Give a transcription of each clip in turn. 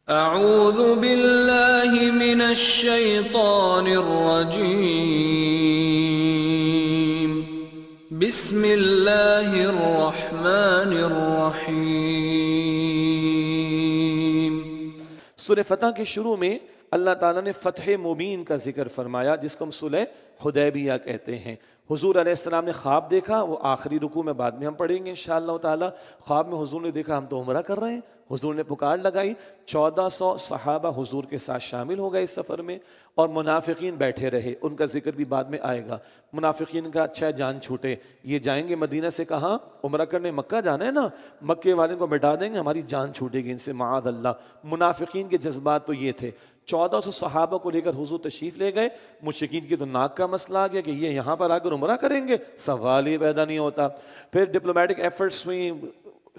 اعوذ باللہ من الشیطان الرجیم بسم اللہ الرحمن الرحیم۔ سورہ فتح کے شروع میں اللہ تعالیٰ نے فتح مبین کا ذکر فرمایا، جس کو ہم صلح حدیبیہ کہتے ہیں۔ حضور علیہ السلام نے خواب دیکھا، وہ آخری رکوع میں بعد میں ہم پڑھیں گے انشاءاللہ تعالیٰ۔ خواب میں حضور نے دیکھا ہم تو عمرہ کر رہے ہیں، حضور نے پکار لگائی، 1400 صحابہ حضور کے ساتھ شامل ہو گئے اس سفر میں، اور منافقین بیٹھے رہے، ان کا ذکر بھی بعد میں آئے گا۔ منافقین کا اچھا جان چھوٹے، یہ جائیں گے مدینہ سے کہاں؟ عمرہ کرنے مکہ جانا ہے نا، مکے والوں کو مٹا دیں گے، ہماری جان چھوٹے گی ان سے معاذ اللہ۔ منافقین کے جذبات تو یہ تھے۔ 1400 صحابہ کو لے کر حضور تشریف لے گئے۔ مشرکین کی تو ناک کا مسئلہ آ گیا کہ یہ یہاں پر آ کر عمرہ کریں گے، سوال ہی پیدا نہیں ہوتا۔ پھر ڈپلومیٹک ایفرٹس ہوئی،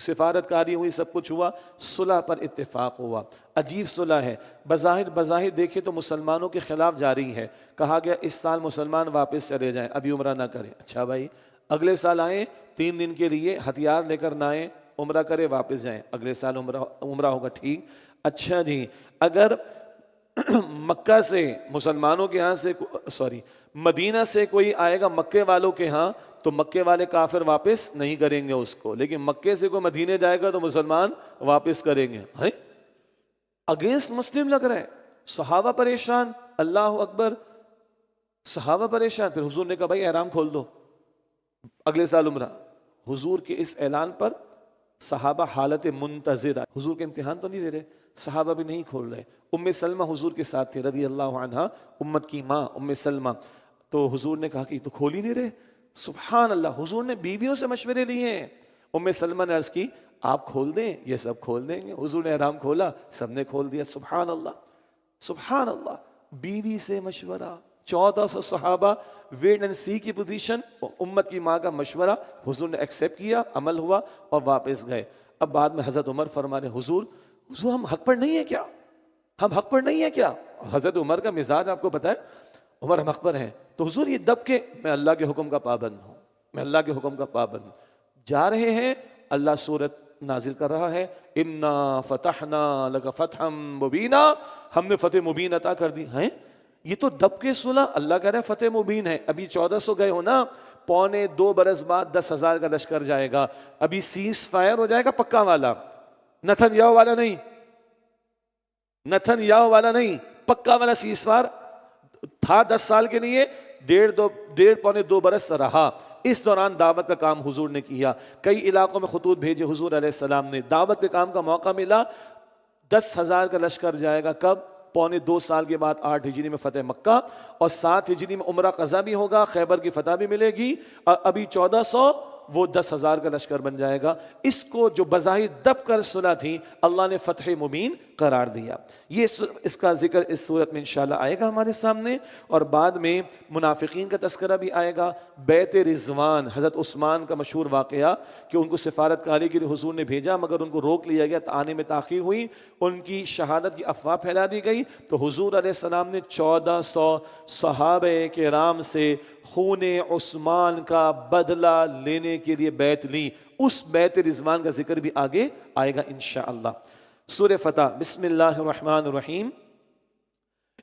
سفارت کاری ہوئی، سب کچھ ہوا، صلح پر اتفاق ہوا۔ عجیب صلح ہے، بظاہر دیکھیں تو مسلمانوں کے خلاف جاری ہے۔ کہا گیا اس سال مسلمان واپس چلے جائیں، ابھی عمرہ نہ کریں۔ اچھا بھائی، اگلے سال آئیں 3 دن کے لیے، ہتھیار لے کر نہ آئیں، عمرہ کرے واپس جائیں، اگلے سال عمرہ ہوگا، ٹھیک۔ اچھا جی، اگر مکہ سے مسلمانوں کے ہاں سے مدینہ سے کوئی آئے گا مکے والوں کے ہاں، تو مکے والے کافر واپس نہیں کریں گے اس کو، لیکن مکے سے کوئی مدینے جائے گا تو مسلمان واپس کریں گے۔ اگینسٹ مسلم لگ رہا ہے۔ صحابہ پریشان، اللہ اکبر، صحابہ پریشان۔ پھر حضور نے کہا بھائی احرام کھول دو، اگلے سال عمرہ۔ حضور کے اس اعلان پر صحابہ حالت منتظر، حضور کے امتحان تو نہیں دے رہے، صحابہ بھی نہیں کھول رہے۔ ام سلمہ حضور کے ساتھ تھے رضی اللہ عنہا، امت کی ماں ام سلمہ، تو حضور نے کہا کہ یہ تو کھول ہی نہیں رہے۔ سبحان اللہ، حضور نے بیویوں سے مشورے لیے ہیں۔ ام سلمہ نے عرض کی آپ کھول دیں، یہ سب کھول دیں گے۔ حضور نے احرام کھولا، سب نے کھول دیا۔ سبحان اللہ، سبحان اللہ، بیوی سے مشورہ، 1400 صحابہ، ویٹ اینڈ سی کی پوزیشن، امت کی ماں کا مشورہ، حضور نے ایکسیپٹ کیا، عمل ہوا اور واپس گئے۔ اب بعد میں حضرت عمر فرما رہے حضور ہم حق پر نہیں ہیں کیا؟ ہم حق پر نہیں ہیں کیا؟ حضرت عمر کا مزاج آپ کو پتہ ہے، عمر ہم حق پر ہیں، تو حضور یہ دب کے میں اللہ کے حکم کا پابند ہوں، میں اللہ کے حکم کا پابند ہوں۔ جا رہے ہیں، اللہ سورت نازل کر رہا ہے، انا فتحنا لک فتحا مبینا، ہم نے فتح مبین عطا کر دی ہیں۔ یہ تو دب کے صلح، اللہ کہہ رہا ہے فتح مبین ہے۔ ابھی 1400 گئے ہو نا، 1.25 برس بعد 10,000 کا لشکر جائے گا، ابھی سیز فائر ہو جائے گا پکا والا، نتن یاہو والا نہیں، نتن یاہو والا نہیں، پکا والا سیز فائر تھا 10 سال کے لیے، 1.5-1.25 برس رہا۔ اس دوران دعوت کا کام حضور نے کیا، کئی علاقوں میں خطوط بھیجے حضور علیہ السلام نے، دعوت کے کام کا موقع ملا۔ 10,000 کا لشکر جائے گا کب؟ 2.25 سال کے بعد 8 ہجری میں فتح مکہ، اور 7 ہجری میں عمرہ قضا بھی ہوگا، خیبر کی فتح بھی ملے گی، اور ابھی 1400 وہ 10,000 کا لشکر بن جائے گا۔ اس کو جو بظاہر دب کر صلح تھی، اللہ نے فتح مبین قرار دیا۔ یہ اس کا ذکر اس صورت میں انشاءاللہ آئے گا ہمارے سامنے، اور بعد میں منافقین کا تذکرہ بھی آئے گا۔ بیعت رضوان، حضرت عثمان کا مشہور واقعہ کہ ان کو سفارت کاری کے لیے حضور نے بھیجا، مگر ان کو روک لیا گیا، آنے میں تاخیر ہوئی، ان کی شہادت کی افواہ پھیلا دی گئی، تو حضور علیہ السلام نے 1400 صحابہ کرام سے خون عثمان کا بدلہ لینے کے لیے بیعت لی۔ اس بیعت رضوان کا ذکر بھی آگے آئے گا انشاءاللہ۔ سورہ فتح، بسم اللہ الرحمن الرحیم۔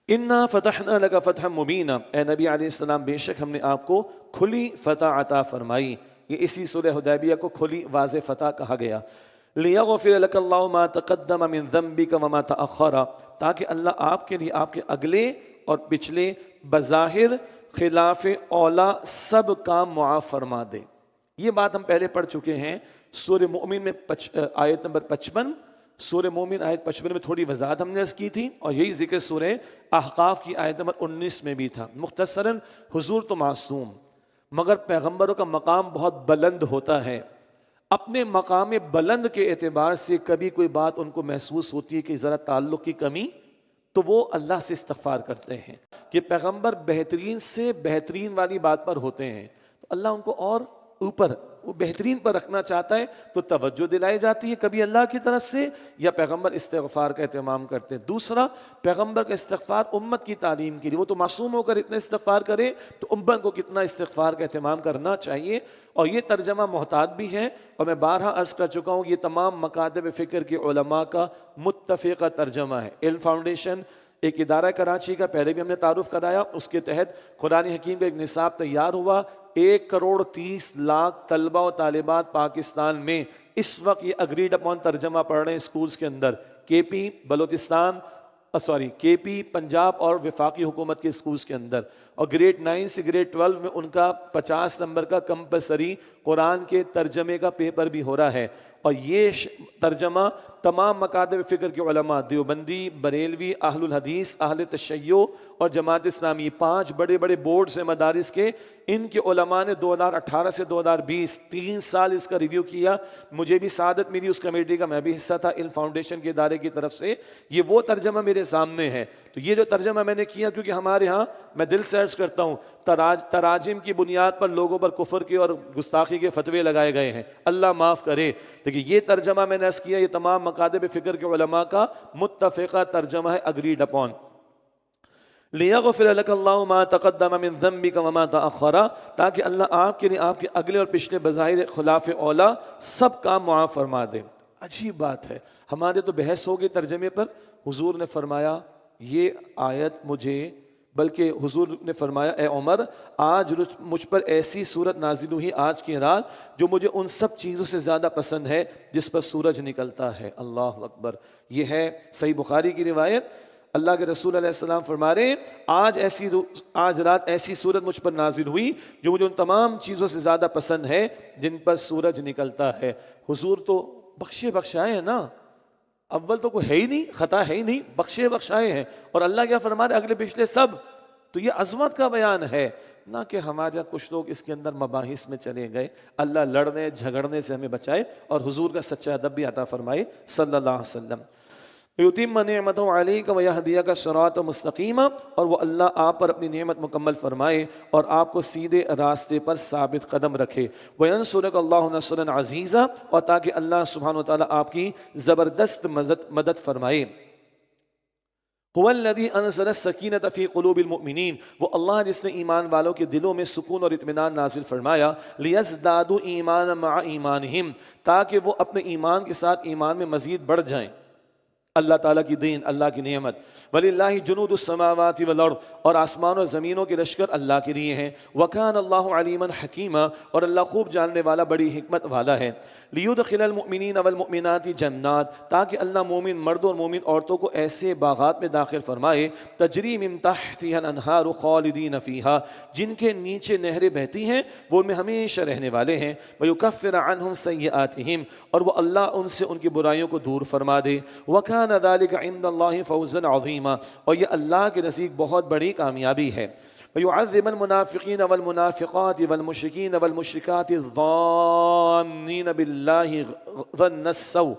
انا فتحنا لک فتحا مبینا، اے نبی علیہ السلام بے شک ہم نے آپ کو کھلی فتح عطا فرمائی۔ یہ اسی سورہ حدیبیہ کو کھلی واضح فتح کہا گیا۔ لیغفر لک اللہ ما تقدم من ذنبک وما تأخر، تاکہ اللہ آپ کے لیے آپ کے اگلے اور پچھلے بظاہر خلاف اولا سب کام معاف فرما دے۔ یہ بات ہم پہلے پڑھ چکے ہیں سورہ مومن میں آیت نمبر 55، سورہ مومن آیت 55 میں تھوڑی وضاحت ہم نے عرض کی تھی، اور یہی ذکر سورہ احقاف کی آیت نمبر 19 میں بھی تھا۔ مختصراً حضور تو معصوم، مگر پیغمبروں کا مقام بہت بلند ہوتا ہے۔ اپنے مقام بلند کے اعتبار سے کبھی کوئی بات ان کو محسوس ہوتی ہے کہ ذرا تعلق کی کمی، تو وہ اللہ سے استغفار کرتے ہیں کہ پیغمبر بہترین سے بہترین والی بات پر ہوتے ہیں، تو اللہ ان کو اور اوپر وہ بہترین پر رکھنا چاہتا ہے تو توجہ دلائی جاتی ہے کبھی اللہ کی طرف سے یا پیغمبر استغفار کا اہتمام کرتے ہیں۔ دوسرا، پیغمبر کا استغفار امت کی تعلیم کے لیے، وہ تو معصوم ہو کر اتنا استغفار کرے تو امت کو کتنا استغفار کا اہتمام کرنا چاہیے۔ اور یہ ترجمہ محتاط بھی ہے، اور میں بارہا عرض کر چکا ہوں یہ تمام مکاتب فکر کے علماء کا متفقہ ترجمہ ہے۔ علم فاؤنڈیشن ایک ادارہ کراچی کا، پہلے بھی ہم نے تعارف کرایا، اس کے تحت قرآن حکیم کا ایک نصاب تیار ہوا۔ 1,30,00,000 طلبہ و طالبات پاکستان میں اس وقت یہ اگریڈ اپون ترجمہ پڑھ رہے ہیں اسکولز کے اندر، کے پی پنجاب اور وفاقی حکومت کے اسکولز کے اندر، اور گریڈ 9 سے گریڈ 12 میں ان کا 50 نمبر کا کمپلسری قرآن کے ترجمے کا پیپر بھی ہو رہا ہے۔ اور یہ ترجمہ تمام مکاتب فکر کے علماء، دیوبندی، بریلوی، اہل الحدیث، اہل تشیع اور جماعت اسلامی، 5 بڑے بڑے بورڈز ہیں مدارس کے، ان کے علماء نے 2018 سے 2020 3 سال اس کا ریویو کیا۔ مجھے بھی سعادت ملی اس کمیٹی کا، میں بھی حصہ تھا علم فاؤنڈیشن کے ادارے کی طرف سے۔ یہ وہ ترجمہ میرے سامنے ہے۔ تو یہ جو ترجمہ میں نے کیا، کیونکہ ہمارے ہاں میں دل سے عرض کرتا ہوں تراجم کی بنیاد پر لوگوں پر کفر کے اور گستاخی کے فتوے لگائے گئے ہیں، اللہ معاف کرے، لیکن یہ ترجمہ میں نے عرض کیا یہ تمام مکاتب فکر کے علماء کا متفقہ ترجمہ ہے، اگریڈ اپون۔ لِيَغْفِرَ لَكَ اللَّهُ مَا تَقَدَّمَ مِن ذَنبِكَ وَمَا تَأَخَّرَ، تاکہ اللہ آپ کے لیے آپ کے اگلے اور پچھلے بظاہر خلاف اولا سب کام معاف فرما دے۔ عجیب بات ہے، ہمارے تو بحث ہو گئی ترجمے پر، حضور نے فرمایا یہ آیت مجھے، بلکہ حضور نے فرمایا اے عمر آج مجھ پر ایسی صورت نازل ہوئی آج کی رات جو مجھے ان سب چیزوں سے زیادہ پسند ہے جس پر سورج نکلتا ہے۔ اللہ اکبر، یہ ہے صحیح بخاری کی روایت۔ اللہ کے رسول علیہ السلام فرما رہے ہیں آج رات ایسی صورت مجھ پر نازل ہوئی جو مجھے ان تمام چیزوں سے زیادہ پسند ہے جن پر سورج نکلتا ہے۔ حضور تو بخشے بخشائے ہیں نا، اول تو کوئی ہے ہی نہیں، خطا ہے ہی نہیں، بخشے بخشائے ہیں، اور اللہ کیا فرما رہے اگلے پچھلے سب۔ تو یہ عظمت کا بیان ہے، نہ کہ ہمارے کچھ لوگ اس کے اندر مباحث میں چلے گئے۔ اللہ لڑنے جھگڑنے سے ہمیں بچائے اور حضور کا سچا ادب بھی عطا فرمائے صلی اللہ علیہ وسلم۔ یتم نعمتہ علیک ویہدیک صراطا مستقیما، اور وہ اللہ آپ پر اپنی نعمت مکمل فرمائے اور آپ کو سیدھے راستے پر ثابت قدم رکھے۔ وینصرک اللہ نصرا عزیزا، اور تاکہ اللہ سبحانہ وتعالی آپ کی زبردست مدد فرمائے۔ هو الذی انزل السکینۃ فی قلوب المؤمنین، وہ اللہ جس نے ایمان والوں کے دلوں میں سکون اور اطمینان نازل فرمایا۔ لیزدادوا ایمانا مع ایمانہم، تاکہ وہ اپنے ایمان کے ساتھ ایمان میں مزید بڑھ جائیں۔ اللہ تعالیٰ کی دین، اللہ کی نعمت۔ وَلِلَّهِ جُنُودُ السَّمَاوَاتِ وَالْأَرْضِ، اور آسمان اور زمینوں کے لشکر اللہ کے لیے ہیں۔ وَكَانَ اللَّهُ عَلِيمًا حَكِيمًا، اور اللہ خوب جاننے والا بڑی حکمت والا ہے۔ لِيُدْخِلَ الْمُؤْمِنِينَ وَالْمُؤْمِنَاتِ جَنَّاتٍ، تاکہ اللہ مومن مردوں اور مومن عورتوں کو ایسے باغات میں داخل فرمائے، تجری من تحتها الانہار خالدین فیہا، جن کے نیچے نہریں بہتی ہیں وہ ان میں ہمیشہ رہنے والے ہیں۔ وَيُكَفِّرَ عَنْهُمْ سَيِّئَاتِهِمْ، اور وہ اللہ ان سے ان کی برائیوں کو دور فرما دے۔ وَكَانَ ذَلِكَ عِندَ اللَّهِ فَوْزًا عَظِيمًا، اور یہ اللہ کے نزدیک بہت بڑی کامیابی ہے۔ وَيُعَذِّبَ الْمُنَافِقِينَ وَالْمُنَافِقَاتِ وَالْمُشْرِكِينَ وَالْمُشْرِكَاتِ الظَّانِّينَ بِاللَّهِ ظَنَّ السَّوْءِ،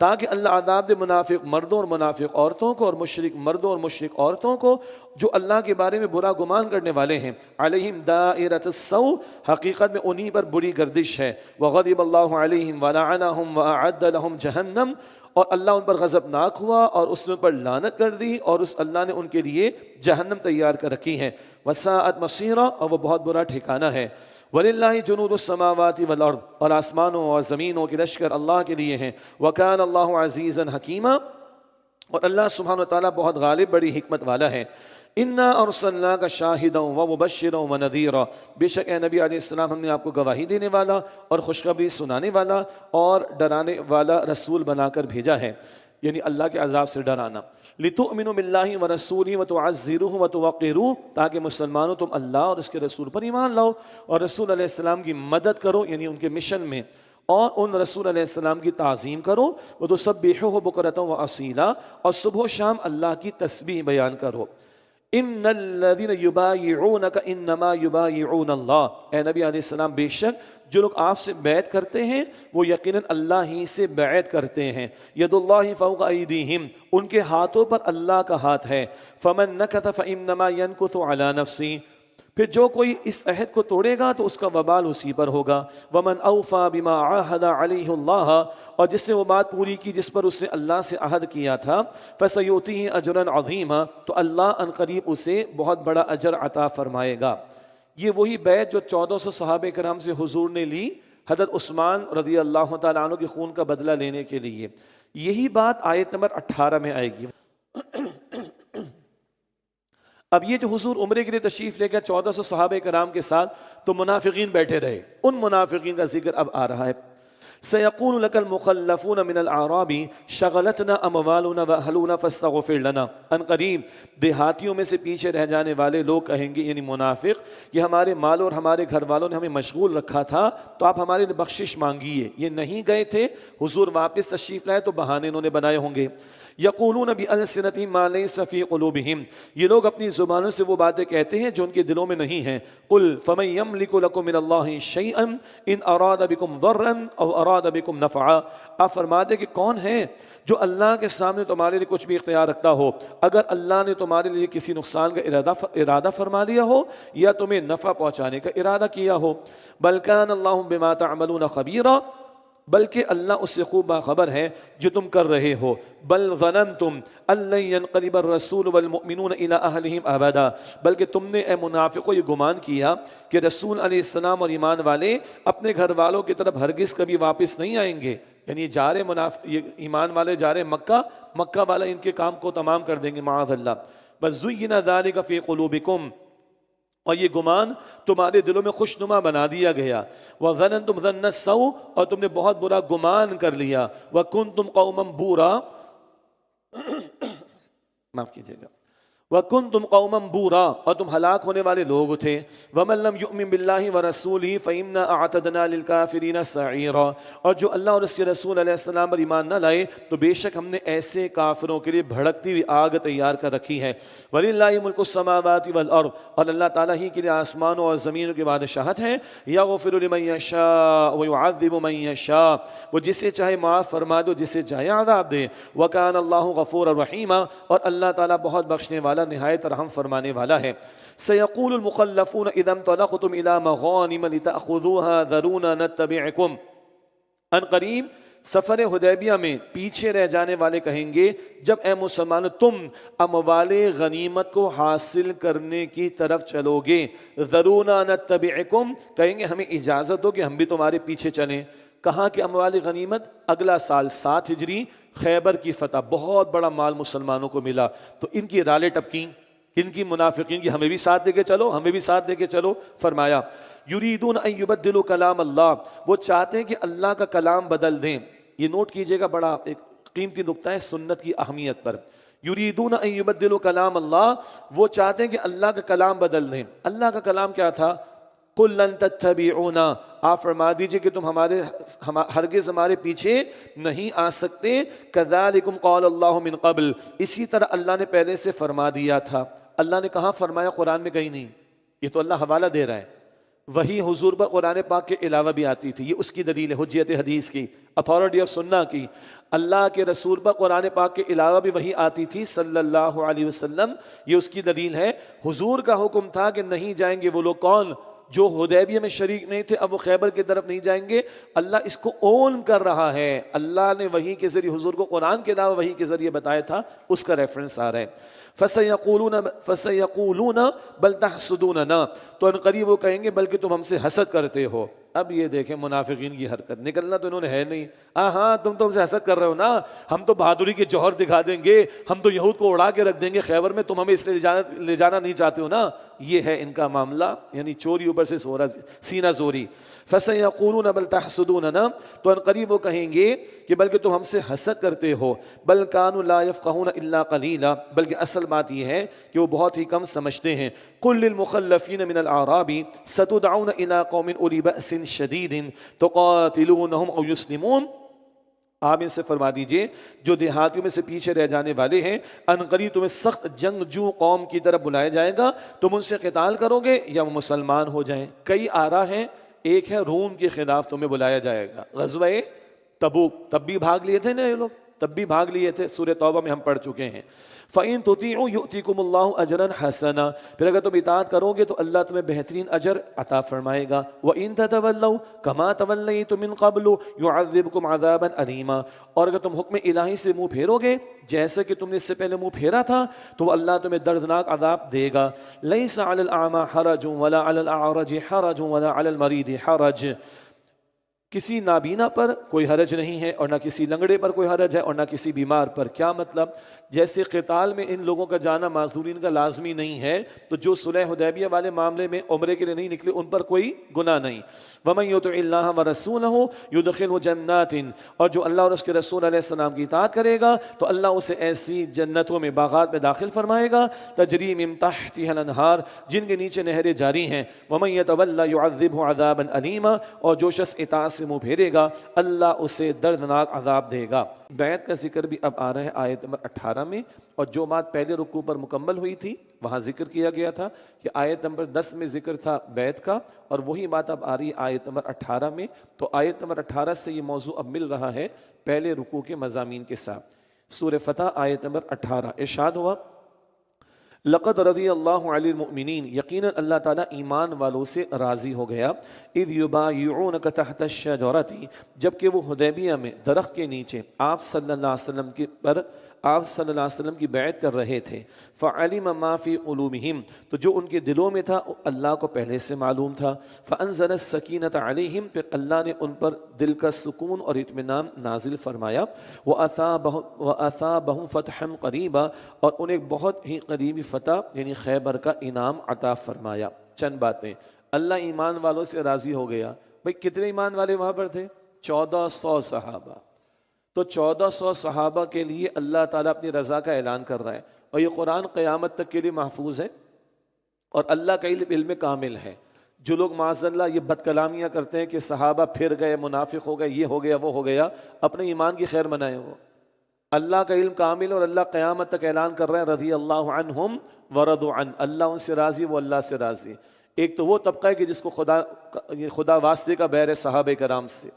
تاکہ اللہ عذاب دے منافق مردوں اور منافق عورتوں کو، اور مشرک مردوں اور مشرک عورتوں کو جو اللہ کے بارے میں برا گمان کرنے والے ہیں۔ علیہم دائرۃ السوء، حقیقت میں انہی پر بری گردش ہے۔ وغضب اللہ علیہم ولعنہم واعد لہم جہنم، اور اللہ ان پر غضبناک ہوا اور اس نے ان پر لعنت کر دی، اور اس اللہ نے ان کے لیے جہنم تیار کر رکھی ہے۔ وساءت مصیرا، اور وہ بہت برا ٹھکانہ ہے۔ وَلِلَّهِ جُنُودُ السَّمَاوَاتِ وَالْأَرْضِ، اور آسمانوں اور زمینوں کے لشکر اللہ کے لیے ہیں۔ وَكَانَ اللَّهُ عَزِيزًا حَكِيمًا، اور اللہ سبحانہ وتعالیٰ بہت غالب بڑی حکمت والا ہے۔ اِنَّا أَرْسَلْنَاكَ شَاهِدًا وَمُبَشِّرًا وَنَذِيرًا، بے شک اے نبی علیہ السلام ہم نے آپ کو گواہی دینے والا اور خوشخبری سنانے والا اور ڈرانے والا رسول بنا کر بھیجا ہے، یعنی اللہ کے عذاب سے ڈرانا۔ لِتُؤْمِنُوا بِاللَّهِ وَرَسُولِهِ وَتُعَزِّرُوهُ وَتُوَقِّرُوهُ، تاکہ مسلمانوں تم اللہ اور اس کے رسول پر ایمان لاؤ اور رسول علیہ السلام کی مدد کرو، یعنی ان کے مشن میں، اور ان رسول علیہ السلام کی تعظیم کرو۔ وَتُسَبِّحُوهُ بُكْرَةً وَأَصِيلًا، اور صبح و شام اللہ کی تسبیح بیان کرو۔ ان الذین یبایعونک انما یبایعون اللہ، اے نبی علیہ السلام بے شک جو لوگ آپ سے بیعت کرتے ہیں وہ یقیناً اللہ ہی سے بیعت کرتے ہیں۔ ید اللہ فوق ایدیہم، ان کے ہاتھوں پر اللہ کا ہاتھ ہے۔ فمن نکث فانما ینکث علی نفسہ، پھر جو کوئی اس عہد کو توڑے گا تو اس کا وبال اسی پر ہوگا. ومن اوفا بما عاہد علیہ اللہ، اور جس نے وہ بات پوری کی جس پر اس نے اللہ سے عہد کیا تھا، فسیؤتیہ اجرا عظیما، تو اللہ ان قریب اسے بہت بڑا اجر عطا فرمائے گا. یہ وہی بیعت جو 1400 صحابہ کرام سے حضور نے لی حضرت عثمان رضی اللہ تعالیٰ عنہ کے خون کا بدلہ لینے کے لیے. یہی بات آیت نمبر 18 میں آئے گی. اب یہ جو حضور عمرے کے لیے تشریف لے گئے 1400 صحابہ کرام کے ساتھ، تو منافقین بیٹھے رہے. ان منافقین کا ذکر اب آ رہا ہے. سَيَقُولُ لَكَ الْمُخَلَّفُونَ مِنَ الْأَعْرَابِ شَغَلَتْنَا أَمْوَالُنَا وَأَهْلُونَا فَاسْتَغْفِرْ لَنَا. ان قریب دیہاتیوں میں سے پیچھے رہ جانے والے لوگ کہیں گے، یعنی منافق، یہ ہمارے مال اور ہمارے گھر والوں نے ہمیں مشغول رکھا تھا، تو آپ ہمارے لیے بخشش مانگیے. یہ نہیں گئے تھے، حضور واپس تشریف لائے تو بہانے انہوں نے بنائے ہوں گے. یقولون بألسنتهم ما ليس في قلوبهم، یہ لوگ اپنی زبانوں سے وہ باتیں کہتے ہیں جو ان کے دلوں میں نہیں ہیں. قل فمن يملك لكم من الله شيئا ان اراد بكم ضرا او اراد بكم نفعا. آپ فرما دیں کہ کون ہے جو اللہ کے سامنے تمہارے لیے کچھ بھی اختیار رکھتا ہو، اگر اللہ نے تمہارے لیے کسی نقصان کا ارادہ فرما لیا ہو یا تمہیں نفع پہنچانے کا ارادہ کیا ہو. بل كان الله بما تعملون خبيرا، بلکہ اللہ اس سے خوب باخبر ہے جو تم کر رہے ہو. بل ظننتم ان لن ينقلب الرسول والمؤمنون الى اهلهم ابدا، بلکہ تم نے اے منافقوں یہ گمان کیا کہ رسول علیہ السلام اور ایمان والے اپنے گھر والوں کی طرف ہرگز کبھی واپس نہیں آئیں گے. یعنی جا رہے یہ ایمان والے جا رہے مکہ والا ان کے کام کو تمام کر دیں گے معاذ اللہ. بس زُيِّنَ ذَلِكَ فِي قُلُوبِكُمْ، اور یہ گمان تمہارے دلوں میں خوشنما بنا دیا گیا. وَظَنَنْتُمْ ظَنَّ السَّوْءِ، اور تم نے بہت برا گمان کر لیا. وَكُنْتُمْ قَوْمًا بُورًا، معاف کیجیے گا. وَكُنْتُمْ قَوْمًا بُورًا، اور تم ہلاک ہونے والے لوگ تھے. وَمَن لَّمْ يُؤْمِن بِاللَّهِ وَرَسُولِهِ فَإِنَّا أَعْتَدْنَا لِلْكَافِرِينَ سَعِيرًا، اور جو اللہ اور اس کے رسول علیہ السلام پر ایمان نہ لائے تو بے شک ہم نے ایسے کافروں کے لیے بھڑکتی ہوئی آگ تیار کر رکھی ہے. وَلِلَّهِ مُلْكُ السَّمَاوَاتِ وَالْأَرْضِ، اور اللہ تعالیٰ ہی کے لیے آسمانوں اور زمینوں کی بادشاہت ہے. يَغْفِرُ لِمَن يَشَاءُ وَيُعَذِّبُ مَن يَشَاءُ، وہ جسے چاہے معاف فرما دو، جسے چاہے عذاب دے. وَكَانَ اللَّهُ غَفُورًا رَحِيمًا، اور اللہ تعالیٰ بہت بخشنے والا نہایت رحم فرمانے والا ہے. سيقول المخلفون اذا انطلقتم الى مغانم لتأخذوها ذرونا نتبعكم، ان قریب سفر حدیبیہ میں پیچھے رہ جانے والے کہیں گے، جب اے مسلمان تم اموال غنیمت کو حاصل کرنے کی طرف چلو گے، ذرونا نتبعکم، کہیں گے ہمیں اجازت دو کہ ہم بھی تمہارے پیچھے چلیں. کہاں کہ اموال غنیمت؟ اگلا سال 7 ہجری خیبر کی فتح، بہت بڑا مال مسلمانوں کو ملا. تو ان کی رالیں ٹپکیں، ان کی منافقین کی ہمیں بھی ساتھ دے کے چلو، ہمیں بھی ساتھ دے کے چلو. فرمایا یریدون ان یبدلوا کلام اللہ، وہ چاہتے ہیں کہ اللہ کا کلام بدل دیں. یہ نوٹ کیجئے گا، بڑا ایک قیمتی نقطہ ہے سنت کی اہمیت پر. یریدون ان یبدلوا کلام اللہ، وہ چاہتے ہیں کہ اللہ کا کلام بدل دیں. اللہ کا کلام کیا تھا؟ قل لن تتبعونا، آپ فرما دیجئے کہ تم ہرگز ہمارے پیچھے نہیں آ سکتے. کذالکم قال اللہ من قبل، اسی طرح اللہ نے پہلے سے فرما دیا تھا. اللہ نے کہاں فرمایا؟ قرآن میں کہیں نہیں. یہ تو اللہ حوالہ دے رہا ہے. وہی حضور پر قرآن پاک کے علاوہ بھی آتی تھی، یہ اس کی دلیل ہے، حجیت حدیث کی، اتھارٹی آف سنہ کی. اللہ کے رسول پر قرآن پاک کے علاوہ بھی وہی آتی تھی صلی اللہ علیہ وسلم، یہ اس کی دلیل ہے. حضور کا حکم تھا کہ نہیں جائیں گے وہ لوگ، کون؟ جو حدیبیہ میں شریک نہیں تھے، اب وہ خیبر کی طرف نہیں جائیں گے. اللہ اس کو اون کر رہا ہے. اللہ نے وحی کے ذریعے حضور کو قرآن کے علاوہ وحی کے ذریعے بتایا تھا، اس کا ریفرنس آ رہا ہے. فَسَيَقُولُونَ بَلْ تَحْسُدُونَنَا، تو ان قریب وہ کہیں گے بلکہ تم ہم سے حسد کرتے ہو. اب یہ دیکھیں منافقین کی حرکت، نکلنا تو انہوں نے ہے نہیں. ہاں تم تو ہم سے حسد کر رہے ہو نا، ہم تو بہادری کے جوہر دکھا دیں گے، ہم تو یہود کو اڑا کے رکھ دیں گے خیبر میں، تم ہمیں اس لیے لے جانا نہیں چاہتے ہو نا. یہ ہے ان کا معاملہ، یعنی چوری اوپر سے سینہ زوری. فَسَيَقُولُونَ بَلْ تَحْسُدُونَنَا، تو ان قریب وہ کہیں گے کہ بلکہ تم ہم سے حسد کرتے ہو. بَلْ كَانُوا لَا يَفْقَهُونَ إِلَّا قَلِيلًا، بلکہ اصل بات یہ ہے کہ وہ بہت ہی کم سمجھتے ہیں. قُلْ لِلْمُخَلَّفِينَ مِنَ الْأَعْرَابِ سَتُدْعَوْنَ إِلَىٰ قَوْمٍ أُولِي بَأْسٍ شَدِيدٍ تُقَاتِلُونَهُمْ أَوْ يُسْلِمُونَ، آپ ان سے فرما دیجئے جو دیہاتیوں میں سے پیچھے رہ جانے والے ہیں، ان قریب تمہیں سخت جنگجو قوم کی طرف بلایا جائے گا، تم ان سے قتال کرو گے یا وہ مسلمان ہو جائیں. کئی آرا ہیں، ایک ہے روم کے خلاف تمہیں بلایا جائے گا. غزوہ تبوک، تب بھی بھاگ لیے تھے نا یہ لوگ، تب بھی بھاگ لیے تھے، سورہ توبہ میں ہم پڑھ چکے ہیں۔ فَإِن تُطِيعُوا يُؤْتِكُمُ اللَّهُ أَجْرًا حَسَنًا، پھر اگر تم اطاعت کرو گے تو اللہ تمہیں بہترین اجر عطا فرمائے گا۔ وَإِن تَتَوَلَّوْا كَمَا تَوَلَّيْتُم مِّن قَبْلُ يُعَذِّبْكُمْ عَذَابًا أَلِيمًا، اور اگر تم حکم الہی سے منہ پھیرو گے جیسے کہ تم نے اس سے پہلے منہ پھیرا تھا تو اللہ تمہیں دردناک عذاب دے گا۔ لَيْسَ عَلَى الْأَعْمَى حَرَجٌ وَلَا عَلَى الْأَعْرَجِ حَرَجٌ وَلَا عَلَى الْمَرِيضِ حَرَجٌ، کسی نابینا پر کوئی حرج نہیں ہے اور نہ کسی لنگڑے پر کوئی حرج ہے اور نہ کسی بیمار پر۔ کیا مطلب؟ جیسے قتال میں ان لوگوں کا جانا معذورین کا لازمی نہیں ہے، تو جو صلح حدیبیہ والے معاملے میں عمرے کے لیے نہیں نکلے ان پر کوئی گناہ نہیں۔ وَمَن يُطِعِ اللَّهَ وَرَسُولَهُ يُدْخِلْهُ جَنَّاتٍ، اور جو اللہ اور اس کے رسول علیہ السلام کی اطاعت کرے گا تو اللہ اسے ایسی جنتوں میں، باغات میں داخل فرمائے گا، تجری من تحتها الانہار، جن کے نیچے نہریں جاری ہیں۔ وَمَن يَتَوَلَّ يُعَذِّبْهُ عَذَابًا أَلِيمًا، اور جو شخص اطاعت سے منہ پھیرے گا اللہ اسے دردناک عذاب دے گا۔ بیعت کا ذکر بھی اب آ رہا ہے آیت نمبر 18 میں، اور جو بات پہلے رکوع پر مکمل ہوئی تھی وہاں ذکر کیا گیا تھا کہ آیت نمبر 10 میں ذکر تھا بیعت کا، اور وہی بات اب آ رہی ہے آیت نمبر 18 میں۔ تو آیت نمبر 18 سے یہ موضوع اب مل رہا ہے پہلے رکوع کے مضامین کے ساتھ۔ سورہ فتح آیت نمبر 18 ارشاد ہوا، لقد رضی اللہ علی المؤمنین، یقیناً اللہ تعالیٰ ایمان والوں سے راضی ہو گیا، اذ یبایعونک تحت الشجرۃ، جبکہ وہ حدیبیہ میں درخت کے نیچے آپ صلی اللہ علیہ وسلم آپ صلی اللہ علیہ وسلم کی بیعت کر رہے تھے۔ فعلم ما فی قلوبہم، تو جو ان کے دلوں میں تھا اللہ کو پہلے سے معلوم تھا۔ فانزل السکینۃ علیہم، پھر اللہ نے ان پر دل کا سکون اور اطمینان نازل فرمایا۔ وَأَثَابَهُمْ فَتْحًا قَرِيبًا، اور انہیں بہت ہی قریبی فتح یعنی خیبر کا انعام عطا فرمایا۔ چند باتیں، اللہ ایمان والوں سے راضی ہو گیا۔ بھئی کتنے ایمان والے وہاں پر تھے؟ 1400 صحابہ۔ تو 1400 صحابہ کے لیے اللہ تعالیٰ اپنی رضا کا اعلان کر رہا ہے، اور یہ قرآن قیامت تک کے لیے محفوظ ہے، اور اللہ کا علم کامل ہے۔ جو لوگ معاذ اللہ یہ بد کلامیاں کرتے ہیں کہ صحابہ پھر گئے، منافق ہو گئے، یہ ہو گیا وہ ہو گیا، اپنے ایمان کی خیر منائے ہو۔ اللہ کا علم کامل، اور اللہ قیامت تک اعلان کر رہا ہے رضی اللہ عنہم ورضوا عنہ، اللہ ان سے راضی، وہ اللہ سے راضی۔ ایک تو وہ طبقہ ہے کہ جس کو خدا واسطے کا بیر ہے صحابہ کرام سے،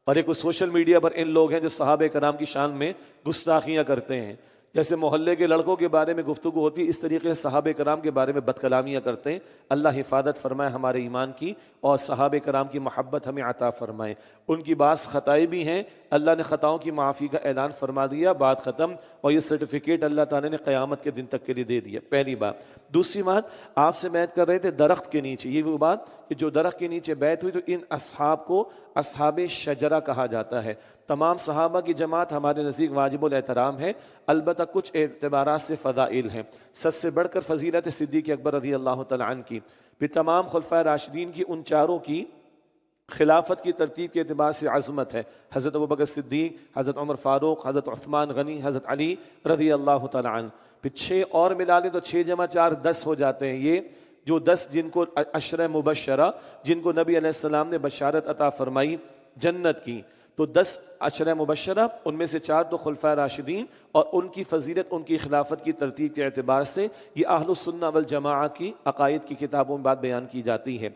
اور ایک سوشل میڈیا پر ان لوگ ہیں جو صحابہ کرام کی شان میں گستاخیاں کرتے ہیں، جیسے محلے کے لڑکوں کے بارے میں گفتگو ہوتی ہے اس طریقے سے صحابہ کرام کے بارے میں بد کلامیاں کرتے ہیں۔ اللہ حفاظت فرمائے ہمارے ایمان کی، اور صحابہ کرام کی محبت ہمیں عطا فرمائے۔ ان کی بعض خطائیں بھی ہیں، اللہ نے خطاؤں کی معافی کا اعلان فرما دیا، بات ختم، اور یہ سرٹیفکیٹ اللہ تعالیٰ نے قیامت کے دن تک کے لیے دے دیا۔ پہلی بات۔ دوسری بات، آپ سے بیعت کر رہے تھے درخت کے نیچے، یہ وہ بات کہ جو درخت کے نیچے بیعت ہوئی، تو ان اصحاب کو اصحاب شجرہ کہا جاتا ہے۔ تمام صحابہ کی جماعت ہمارے نزدیک واجب الاحترام ہے، البتہ کچھ اعتبارات سے فضائل ہیں۔ سب سے بڑھ کر فضیلت صدیق اکبر رضی اللہ تعالیٰ عنہ کی، پھر تمام خلفائے راشدین کی، ان چاروں کی خلافت کی ترتیب کے اعتبار سے عظمت ہے۔ حضرت ابوبکر صدیق، حضرت عمر فاروق، حضرت عثمان غنی، حضرت علی رضی اللہ تعالیٰ عنہ، پھر 6 اور ملا لیں تو 6 جمع 4 10 ہو جاتے ہیں۔ یہ جو 10 جن کو عشرہ مبشرہ، جن کو نبی علیہ السلام نے بشارت عطا فرمائی جنت کی، تو 10 عشرہ مبشرہ، ان میں سے 4 تو خلفائے راشدین، اور ان کی فضیلت ان کی خلافت کی ترتیب کے اعتبار سے یہ اہل السنہ والجماعہ کی عقائد کی کتابوں میں بات بیان کی جاتی ہے۔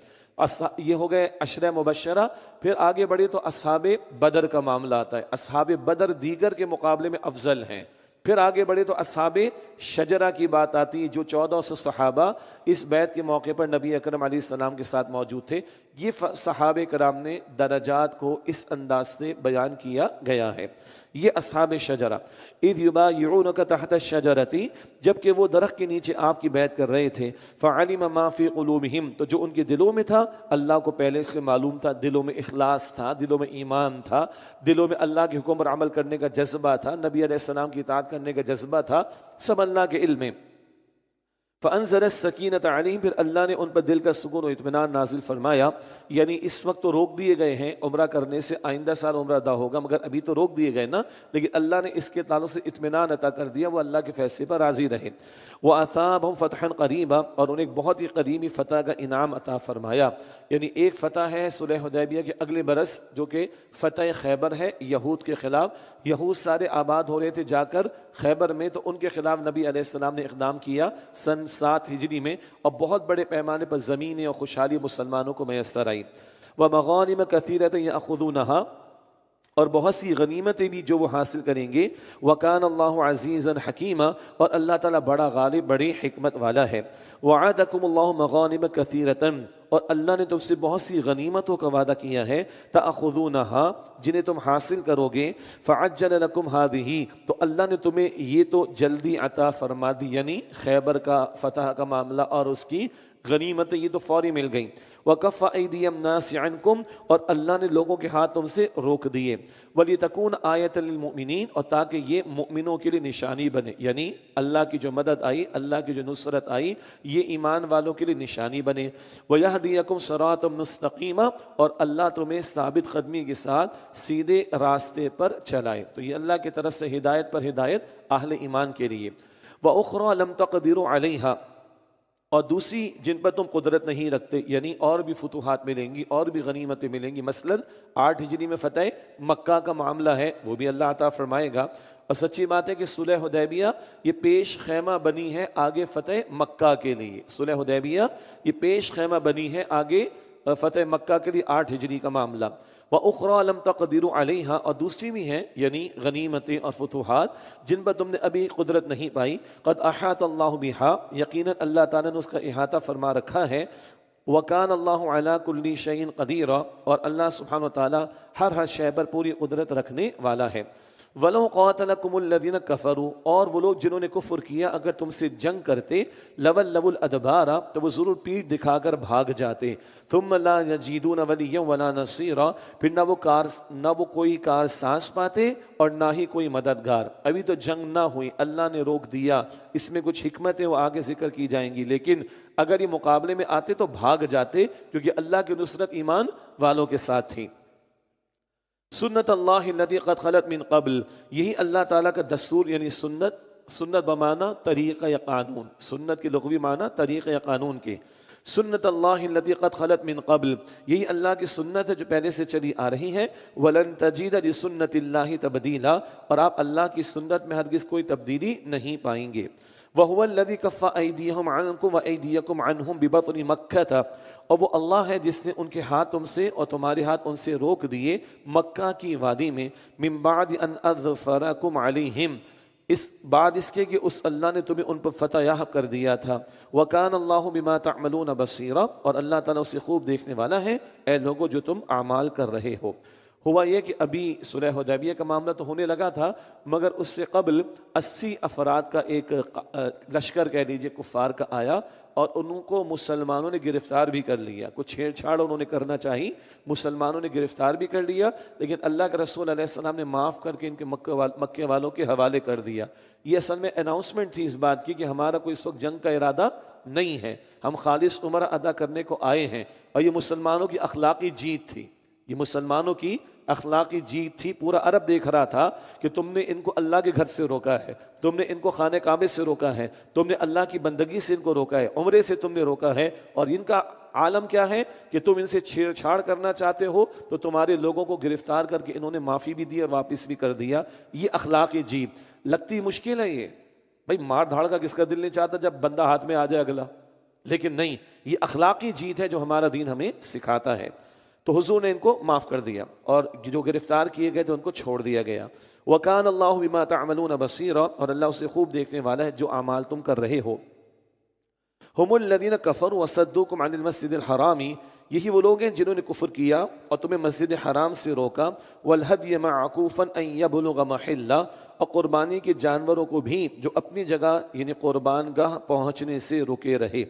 یہ ہو گئے عشرہ مبشرہ۔ پھر آگے بڑھے تو اصحاب بدر کا معاملہ آتا ہے۔ اصحاب بدر دیگر کے مقابلے میں افضل ہیں۔ پھر آگے بڑھے تو اصحاب شجرہ کی بات آتی ہے، جو 1400 صحابہ اس بیعت کے موقع پر نبی اکرم علیہ السلام کے ساتھ موجود تھے۔ یہ صحابہ کرام نے درجات کو اس انداز سے بیان کیا گیا ہے۔ یہ اصحاب شجرہ، اذ یبایعونک تحت الشجرۃ، جبکہ وہ درخت کے نیچے آپ کی بیعت کر رہے تھے۔ فعلم ما فی قلوبہم، تو جو ان کے دلوں میں تھا اللہ کو پہلے سے معلوم تھا، دلوں میں اخلاص تھا، دلوں میں ایمان تھا، دلوں میں اللہ کے حکم پر عمل کرنے کا جذبہ تھا، نبی علیہ السلام کی اطاعت کرنے کا جذبہ تھا، سب اللہ کے علم میں۔ فانزل السکینۃ علیہم، پھر اللہ نے ان پر دل کا سکون و اطمینان نازل فرمایا۔ یعنی اس وقت تو روک دیے گئے ہیں عمرہ کرنے سے، آئندہ سال عمرہ ادا ہوگا، مگر ابھی تو روک دیے گئے نا، لیکن اللہ نے اس کے تعلق سے اطمینان عطا کر دیا، وہ اللہ کے فیصلے پر راضی رہے۔ وَأَثَابَهُمْ فَتْحًا قَرِيبًا، اور انہیں بہت ہی قریبی فتح کا انعام عطا فرمایا۔ یعنی ایک فتح ہے صلح حدیبیہ کے اگلے برس، جو کہ فتح خیبر ہے یہود کے خلاف۔ یہود سارے آباد ہو رہے تھے جا کر خیبر میں، تو ان کے خلاف نبی علیہ السلام نے اقدام کیا سن 7 ہجری میں، اور بہت بڑے پیمانے پر زمینیں اور خوشحالی مسلمانوں کو میسر آئی۔ وَمَغَانِمَ كَثِيرَةً يَأْخُذُونَهَا، اور بہت سی غنیمتیں بھی جو وہ حاصل کریں گے. وَكَانَ اللَّهُ عَزِيزًا حَكِيمًا، اور اللہ تعالیٰ بڑا غالب بڑی حکمت والا ہے. وَعَدَكُمُ اللَّهُ مَغَانِمَ كَثِيرَةً، اور اللہ نے تم سے بہت سی غنیمتوں کا وعدہ کیا ہے. تَأْخُذُونَهَا، جنہیں تم حاصل کرو گے. فَعَجَّلَ لَكُمْ هَذِهِ، تو اللہ نے تمہیں یہ تو جلدی عطا فرما دی، یعنی خیبر کا فتح کا معاملہ اور اس کی غنیمتیں یہ تو فوری مل گئیں. وَكَفَّ أَيْدِيَ النَّاسِ عَنْكُمْ، اور اللہ نے لوگوں کے ہاتھ تم سے روک دیے. وَلِتَكُونَ آیَةً لِلْمُؤْمِنِينَ، اور تاکہ یہ مؤمنوں کے لیے نشانی بنے، یعنی اللہ کی جو مدد آئی، اللہ کی جو نصرت آئی، یہ ایمان والوں کے لیے نشانی بنے. وَيَهْدِيَكُمْ صِرَاطًا مُسْتَقِيمًا، اور اللہ تمہیں ثابت قدمی کے ساتھ سیدھے راستے پر چلائے. تو یہ اللہ کی طرف سے ہدایت پر ہدایت اہل ایمان کے لیے. وَأُخْرَى لَمْ تَقْدِرُوا عَلَيْهَا، اور دوسری جن پر تم قدرت نہیں رکھتے، یعنی اور بھی فتوحات ملیں گی، اور بھی غنیمتیں ملیں گی. مثلا 8 ہجری میں فتح مکہ کا معاملہ ہے، وہ بھی اللہ عطا فرمائے گا. اور سچی بات ہے کہ صلح حدیبیہ یہ پیش خیمہ بنی ہے آگے فتح مکہ کے لیے. صلح حدیبیہ یہ پیش خیمہ بنی ہے آگے فتح مکہ کے لیے 8 ہجری کا معاملہ. وَأُخْرَى لَمْ تَقْدِرُوا عَلَيْهَا، اور دوسری بھی ہیں یعنی غنیمتیں اور فتوحات جن پر تم نے ابھی قدرت نہیں پائی. قَدْ أَحَاطَ اللَّهُ بِهَا، یقیناً اللہ تعالیٰ نے اس کا احاطہ فرما رکھا ہے. وَكَانَ اللَّهُ عَلَىٰ كُلِّ شَيْءٍ قَدِيرًا، اور اللہ سبحانہ وتعالیٰ ہر شے پر پوری قدرت رکھنے والا ہے. وَلَوْ قَاتَلَكُمُ الَّذِينَ كَفَرُوا، اور وہ لوگ جنہوں نے کفر کیا اگر تم سے جنگ کرتے، لَوَلَّوُا الْأَدْبَارَ، تو وہ ضرور پیٹھ دکھا کر بھاگ جاتے. ثُمَّ لَا يَجِدُونَ وَلِيًّا وَلَا نَصِيرًا، پھر نہ وہ کوئی کار ساز پاتے اور نہ ہی کوئی مددگار. ابھی تو جنگ نہ ہوئی، اللہ نے روک دیا، اس میں کچھ حکمتیں وہ آگے ذکر کی جائیں گی، لیکن اگر یہ مقابلے میں آتے تو بھاگ جاتے، کیونکہ اللہ کی نصرت ایمان والوں کے ساتھ تھی. سنت اللہ التي قد خلت من قبل، یہی اللہ تعالیٰ کا دستور، یعنی سنت بمعنی طریقہ یا قانون، سنت کی لغوی معنی طریقہ یا قانون کے. سنت اللہ التي قد خلت من قبل، یہی اللہ کی سنت ہے جو پہلے سے چلی آ رہی ہے. ولن تجید لسنت اللہ تبدیلا، اور آپ اللہ کی سنت میں ہرگز کوئی تبدیلی نہیں پائیں گے. وَهُوَ الَّذِي كَفَّ أَيْدِيَهُمْ عَنْكُمْ وَأَيْدِيَكُمْ عَنْهُمْ بِبَطْنِ مَكَّةَ، اور وہ اللہ ہے جس نے ان کے ہاتھ تم سے اور تمہارے ہاتھ ان سے روک دیے مکہ کی وادی میں. مِن بَعْدِ أَنْ أَظْفَرَكُمْ عَلَيْهِمْ، اس بعد اس کے کہ اس اللہ نے تمہیں ان پر فتح یاب کر دیا تھا. وَكَانَ اللَّهُ بِمَا تَعْمَلُونَ بَصِيرًا، اور اللہ تعالیٰ اسے خوب دیکھنے والا ہے اے لوگوں جو تم اعمال کر رہے ہو. ہوا یہ کہ ابھی صلح حدیبیہ کا معاملہ تو ہونے لگا تھا، مگر اس سے قبل 80 افراد کا ایک لشکر کہہ لیجیے کفار کا آیا، اور ان کو مسلمانوں نے گرفتار بھی کر لیا. کچھ چھیڑ چھاڑ انہوں نے کرنا چاہی، مسلمانوں نے گرفتار بھی کر لیا، لیکن اللہ کے رسول علیہ السلام نے معاف کر کے ان کے مکے والوں کے حوالے کر دیا. یہ اصل میں اناؤنسمنٹ تھی اس بات کی کہ ہمارا کوئی اس وقت جنگ کا ارادہ نہیں ہے، ہم خالص عمرہ ادا کرنے کو آئے ہیں. اور یہ مسلمانوں کی اخلاقی جیت تھی، یہ مسلمانوں کی اخلاقی جیت تھی. پورا عرب دیکھ رہا تھا کہ تم نے ان کو اللہ کے گھر سے روکا ہے، تم نے ان کو خانہ کعبے سے روکا ہے، تم نے اللہ کی بندگی سے ان کو روکا ہے، عمرے سے تم نے روکا ہے، اور ان کا عالم کیا ہے کہ تم ان سے چھیڑ چھاڑ کرنا چاہتے ہو. تو تمہارے لوگوں کو گرفتار کر کے انہوں نے معافی بھی دی اور واپس بھی کر دیا. یہ اخلاقی جیت لگتی مشکل ہے، یہ بھائی مار دھاڑ کا کس کا دل نہیں چاہتا جب بندہ ہاتھ میں آ جائے اگلا، لیکن نہیں، یہ اخلاقی جیت ہے جو ہمارا دین ہمیں سکھاتا ہے. تو حضور نے ان کو معاف کر دیا، اور جو گرفتار کیے گئے تو ان کو چھوڑ دیا گیا. وَكَانَ اللَّهُ بِمَا تَعْمَلُونَ بَصِيرًا، اور اللہ اسے خوب دیکھنے والا ہے جو اعمال تم کر رہے ہو. هُمُ الَّذِينَ كَفَرُوا وَصَدُّوكُمْ عَنِ الْمَسْجِدِ الْحَرَامِ، یہی وہ لوگ ہیں جنہوں نے کفر کیا اور تمہیں مسجد حرام سے روکا. وَالْهَدْيَ مَعْكُوفًا أَن يَبْلُغَ مَحِلَّهُ، اور قربانی کے جانوروں کو بھی جو اپنی جگہ یعنی قربان گاہ پہنچنے سے رکے رہے.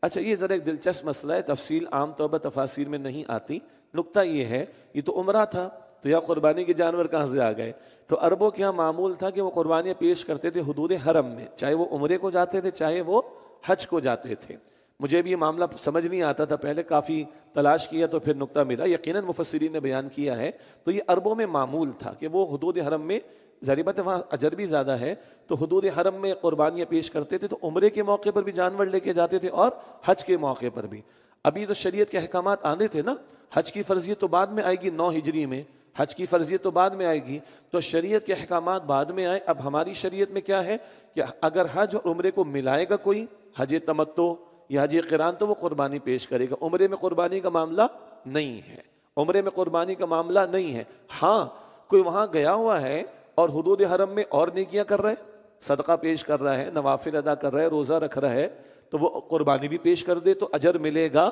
اچھا یہ ذرا ایک دلچسپ مسئلہ ہے، تفصیل عام طور پر تفاسیر میں نہیں آتی. نقطہ یہ ہے، یہ تو عمرہ تھا تو یا قربانی کے جانور کہاں سے آ گئے؟ تو عربوں کے یہاں معمول تھا کہ وہ قربانیاں پیش کرتے تھے حدود حرم میں، چاہے وہ عمرے کو جاتے تھے چاہے وہ حج کو جاتے تھے. مجھے بھی یہ معاملہ سمجھ نہیں آتا تھا، پہلے کافی تلاش کیا تو پھر نقطہ ملا، یقیناً مفسرین نے بیان کیا ہے. تو یہ عربوں میں معمول تھا کہ وہ حدود حرم میں، ظاہر بات ہے وہاں اجر بھی زیادہ ہے، تو حدود حرم میں قربانیاں پیش کرتے تھے. تو عمرے کے موقع پر بھی جانور لے کے جاتے تھے اور حج کے موقع پر بھی. ابھی تو شریعت کے احکامات آنے تھے نا، حج کی فرضیت تو بعد میں آئے گی، 9 ہجری میں حج کی فرضیت تو بعد میں آئے گی، تو شریعت کے احکامات بعد میں آئے. اب ہماری شریعت میں کیا ہے کہ اگر حج اور عمرے کو ملائے گا کوئی، حج تمتع یا حج قران، تو وہ قربانی پیش کرے گا. عمرے میں قربانی کا معاملہ نہیں ہے، عمرے میں قربانی کا معاملہ نہیں ہے. ہاں کوئی وہاں گیا ہوا ہے اور حدود حرم میں اور نیکیاں کر رہا ہے، صدقہ پیش کر رہا ہے، نوافل ادا کر رہا ہے، روزہ رکھ رہا ہے، تو وہ قربانی بھی پیش کر دے تو اجر ملے گا،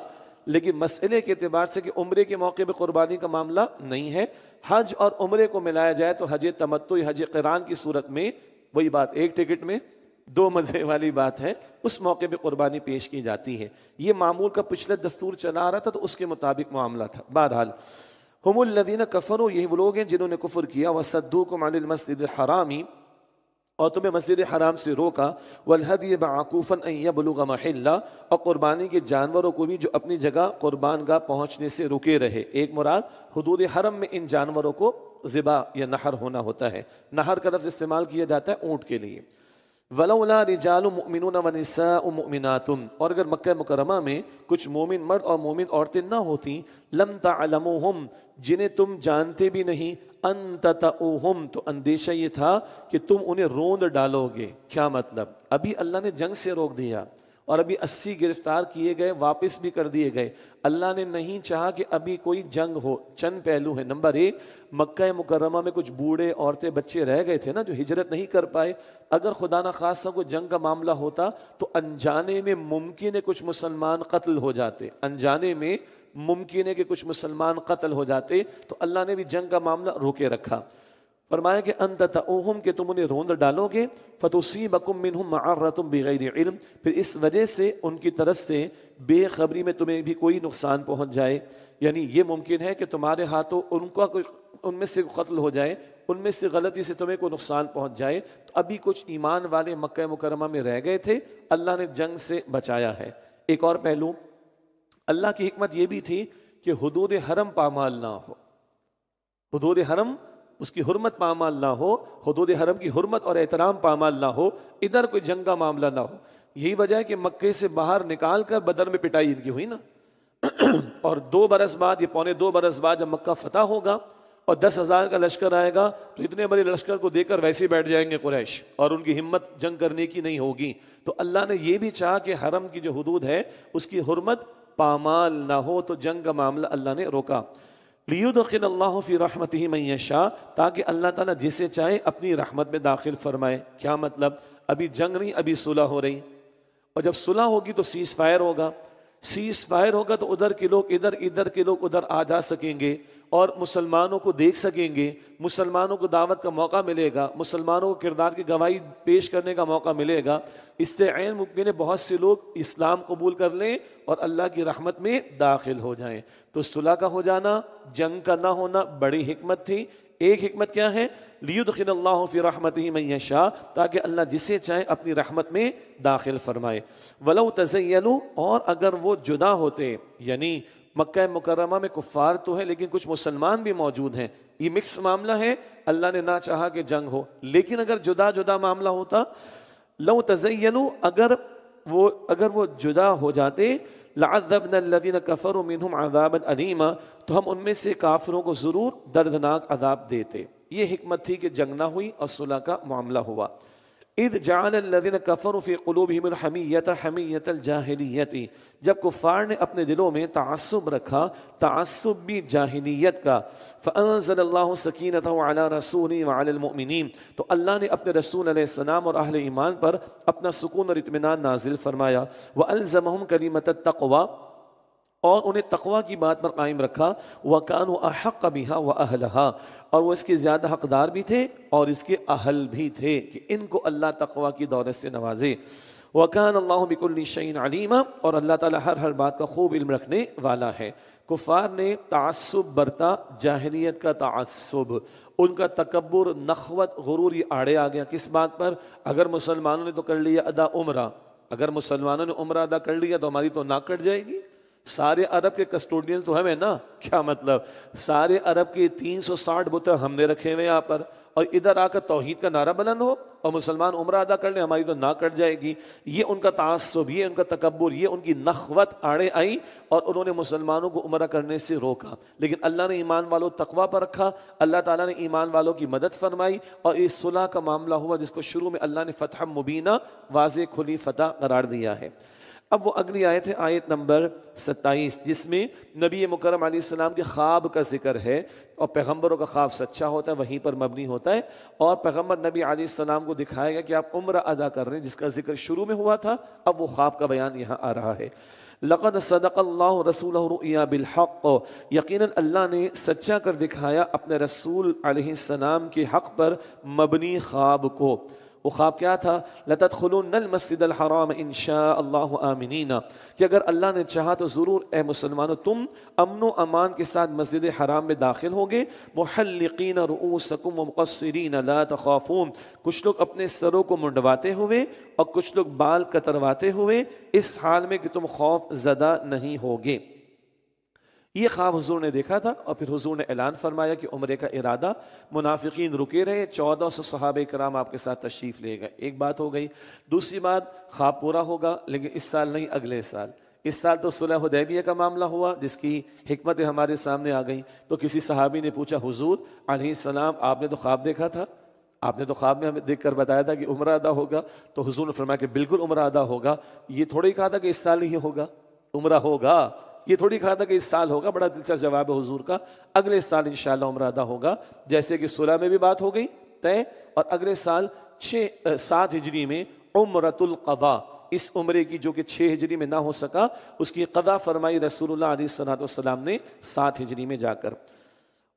لیکن مسئلے کے اعتبار سے کہ عمرے کے موقع پہ قربانی کا معاملہ نہیں ہے۔ حج اور عمرے کو ملایا جائے تو حج تمتع، حج قران کی صورت میں وہی بات، ایک ٹکٹ میں دو مزے والی بات ہے، اس موقع پہ قربانی پیش کی جاتی ہے۔ یہ معمول کا پچھلے دستور چلا آ رہا تھا تو اس کے مطابق معاملہ تھا۔ بہرحال ہم الذین کفروا، یہی وہ لوگ ہیں جنہوں نے کفر کیا، وصدوکم عن المسجد الحرام، اور تمہیں مسجد حرام سے روکا، والہدی معکوفا ان یبلغ محلہ، اور قربانی کے جانوروں کو بھی جو اپنی جگہ قربان گاہ پہنچنے سے رکے رہے۔ ایک مراد حدود حرم میں ان جانوروں کو ذبح یا نحر ہونا ہوتا ہے۔ نحر کا لفظ استعمال کیا جاتا ہے اونٹ کے لیے۔ ولولا رجال مؤمنون ونساء مؤمنات، اور اگر مکہ مکرمہ میں کچھ مومن مرد اور مومن عورتیں نہ ہوتی، لم تعلموہم، جنہیں تم جانتے بھی نہیں، ان تطؤہم، تو اندیشہ یہ تھا کہ تم انہیں روند ڈالو گے۔ کیا مطلب؟ ابھی اللہ نے جنگ سے روک دیا اور ابھی 80 گرفتار کیے گئے، واپس بھی کر دیے گئے۔ اللہ نے نہیں چاہا کہ ابھی کوئی جنگ ہو۔ چند پہلو ہیں۔ نمبر ایک، مکہ مکرمہ میں کچھ بوڑھے عورتیں بچے رہ گئے تھے نا جو ہجرت نہیں کر پائے۔ اگر خدا نخواستہ کوئی جنگ کا معاملہ ہوتا تو انجانے میں ممکن ہے کچھ مسلمان قتل ہو جاتے، انجانے میں ممکن ہے کہ کچھ مسلمان قتل ہو جاتے، تو اللہ نے بھی جنگ کا معاملہ روکے رکھا۔ فرمایا کہ ان تطؤہم، کہ تم انہیں روند ڈالو گے، فتصیبکم منہم معرۃ بغیر علم، پھر اس وجہ سے ان کی طرف سے بے خبری میں تمہیں بھی کوئی نقصان پہنچ جائے۔ یعنی یہ ممکن ہے کہ تمہارے ہاتھوں ان میں سے قتل ہو جائے، ان میں سے غلطی سے تمہیں کوئی نقصان پہنچ جائے۔ تو ابھی کچھ ایمان والے مکہ مکرمہ میں رہ گئے تھے، اللہ نے جنگ سے بچایا ہے۔ ایک اور پہلو، اللہ کی حکمت یہ بھی تھی کہ حدود حرم پامال نہ ہو، حدود حرم اس کی حرمت پامال نہ ہو، حدود حرم کی حرمت اور احترام پامال نہ ہو، ادھر کوئی جنگ کا معاملہ نہ ہو۔ یہی وجہ ہے کہ مکے سے باہر نکال کر بدر میں پٹائی ان کی ہوئی نا، اور 2 برس بعد، یہ پونے 2 برس بعد جب مکہ فتح ہوگا اور 10,000 کا لشکر آئے گا تو اتنے بڑے لشکر کو دیکھ کر ویسے ہی بیٹھ جائیں گے قریش، اور ان کی ہمت جنگ کرنے کی نہیں ہوگی۔ تو اللہ نے یہ بھی چاہا کہ حرم کی جو حدود ہے اس کی حرمت پامال نہ ہو، تو جنگ کا معاملہ اللہ نے روکا۔ لیدخل اللہ فی رحمتہ من یشاء، تاکہ اللہ تعالیٰ جسے چاہے اپنی رحمت میں داخل فرمائے۔ کیا مطلب؟ ابھی جنگ نہیں، ابھی صلح ہو رہی، اور جب صلح ہوگی تو سیز فائر ہوگا، سیز فائر ہوگا تو ادھر کے لوگ ادھر، ادھر کے لوگ ادھر آ جا سکیں گے اور مسلمانوں کو دیکھ سکیں گے، مسلمانوں کو دعوت کا موقع ملے گا، مسلمانوں کو کردار کی گواہی پیش کرنے کا موقع ملے گا۔ اس سے عین ممکن ہے بہت سے لوگ اسلام قبول کر لیں اور اللہ کی رحمت میں داخل ہو جائیں۔ تو صلح کا ہو جانا، جنگ کا نہ ہونا بڑی حکمت تھی۔ ایک حکمت کیا ہے؟ لیدخل اللہ فی رحمتہ من یشاء، تاکہ اللہ جسے چاہے اپنی رحمت میں داخل فرمائے۔ ولو تزینوا، اور اگر وہ جدا ہوتے، یعنی مکہ مکرمہ میں کفار تو ہے لیکن کچھ مسلمان بھی موجود ہیں، یہ مکس معاملہ ہے، اللہ نے نہ چاہا کہ جنگ ہو، لیکن اگر جدا جدا معاملہ ہوتا، لو تزینوا، اگر وہ جدا ہو جاتے، لعذبنا الذین کفروا منہم عذابا علیما، تو ہم ان میں سے کافروں کو ضرور دردناک عذاب دیتے۔ یہ حکمت تھی کہ جنگ نہ ہوئی اور صلح کا معاملہ ہوا۔ اذ جعل الذین کفروا فی قلوبہم الحمیۃ حمیۃ الجاہلیۃ، جب کفار نے اپنے دلوں میں تعصب رکھا، تعصب بھی جاہلیت کا، فانزل اللہ سکینتہ علی رسولہ وعلی المؤمنین، تو اللہ نے اپنے رسول علیہ السلام اور اہل ایمان پر اپنا سکون اور اطمینان نازل فرمایا۔ والزمہم کلمۃ التقوی، اور انہیں تقوی کی بات پر قائم رکھا، وَكَانُوا أَحَقَّ بِهَا وَأَهْلَهَا، اور وہ اس کے زیادہ حقدار بھی تھے اور اس کے اہل بھی تھے کہ ان کو اللہ تقوی کی دولت سے نوازے۔ وَكَانَ اللَّهُ بِكُلِّ شَيْءٍ عَلِيمًا، اور اللہ تعالیٰ ہر بات کا خوب علم رکھنے والا ہے۔ کفار نے تعصب برتا، جاہلیت کا تعصب، ان کا تکبر، نخوت، غرور، یہ آڑے آ گیا۔ کس بات پر؟ اگر مسلمانوں نے تو کر لیا ادا عمرہ، اگر مسلمانوں نے عمرہ ادا کر لیا تو ہماری تو ناک کٹ جائے گی، سارے عرب کے کسٹوڈین تو ہمیں نا، کیا مطلب؟ سارے عرب کے 360 بت ہم نے رکھے ہوئے یہاں پر، اور ادھر آ کر توحید کا نعرہ بلند ہو اور مسلمان عمرہ ادا کر لیں، ہماری تو ناک کٹ جائے گی۔ یہ ان کا تعصب، یہ ان کا تکبر، یہ ان کی نخوت آڑے آئی اور انہوں نے مسلمانوں کو عمرہ کرنے سے روکا۔ لیکن اللہ نے ایمان والوں تقوی پر رکھا، اللہ تعالیٰ نے ایمان والوں کی مدد فرمائی، اور اس صلح کا معاملہ ہوا جس کو شروع میں اللہ نے فتح مبینہ، واضح کھلی فتح قرار دیا ہے۔ اب وہ اگلی آیت ہے آیت نمبر 27 جس میں نبی مکرم علیہ السلام کے خواب کا ذکر ہے، اور پیغمبروں کا خواب سچا ہوتا ہے، وہیں پر مبنی ہوتا ہے، اور پیغمبر نبی علیہ السلام کو دکھائے گا کہ آپ عمرہ ادا کر رہے ہیں، جس کا ذکر شروع میں ہوا تھا، اب وہ خواب کا بیان یہاں آ رہا ہے۔ لقد صدق اللہ رسولہ رؤیا بالحق، یقیناً اللہ نے سچا کر دکھایا اپنے رسول علیہ السلام کے حق پر مبنی خواب کو۔ وہ خواب کیا تھا؟ لَتَدْخُلُنَّ الْمَسْجِدَ الْحَرَامَ إِن شَاءَ اللَّهُ آمِنِينَ، کہ اگر اللہ نے چاہا تو ضرور اے مسلمانوں تم امن و امان کے ساتھ مسجد حرام میں داخل ہوگے، مُحَلِّقِينَ رُؤُوسَكُمْ وَمُقَصِّرِينَ لَا تَخَافُونَ، کچھ لوگ اپنے سروں کو منڈواتے ہوئے اور کچھ لوگ بال کترواتے ہوئے، اس حال میں کہ تم خوف زدہ نہیں ہوگے۔ یہ خواب حضور نے دیکھا تھا، اور پھر حضور نے اعلان فرمایا کہ عمرے کا ارادہ، منافقین رکے رہے، 1400 صحابہ کرام آپ کے ساتھ تشریف لے گئے، ایک بات ہو گئی۔ دوسری بات، خواب پورا ہوگا لیکن اس سال نہیں، اگلے سال۔ اس سال تو صلح حدیبیہ کا معاملہ ہوا جس کی حکمتیں ہمارے سامنے آ گئیں، تو کسی صحابی نے پوچھا حضور علیہ السلام آپ نے تو خواب دیکھا تھا، آپ نے تو خواب میں ہمیں دیکھ کر بتایا تھا کہ عمرہ ادا ہوگا، تو حضور نے فرمایا کہ بالکل عمرہ ادا ہوگا، یہ تھوڑی کہا تھا کہ اس سال نہیں ہوگا، عمرہ ہوگا، یہ تھوڑی کہا تھا کہ اس سال ہوگا۔ بڑا دلچسپ جواب ہے حضور کا، اگلے سال انشاءاللہ عمرہ ادا ہوگا، جیسے کہ صلح میں بھی بات ہو گئی طے، اور اگلے سال 7 ہجری میں عمرۃ القضاء، اس عمرے کی جو کہ 6 ہجری میں نہ ہو سکا، اس کی قضا فرمائی رسول اللہ علیہ السلام نے 7 ہجری میں جا کر۔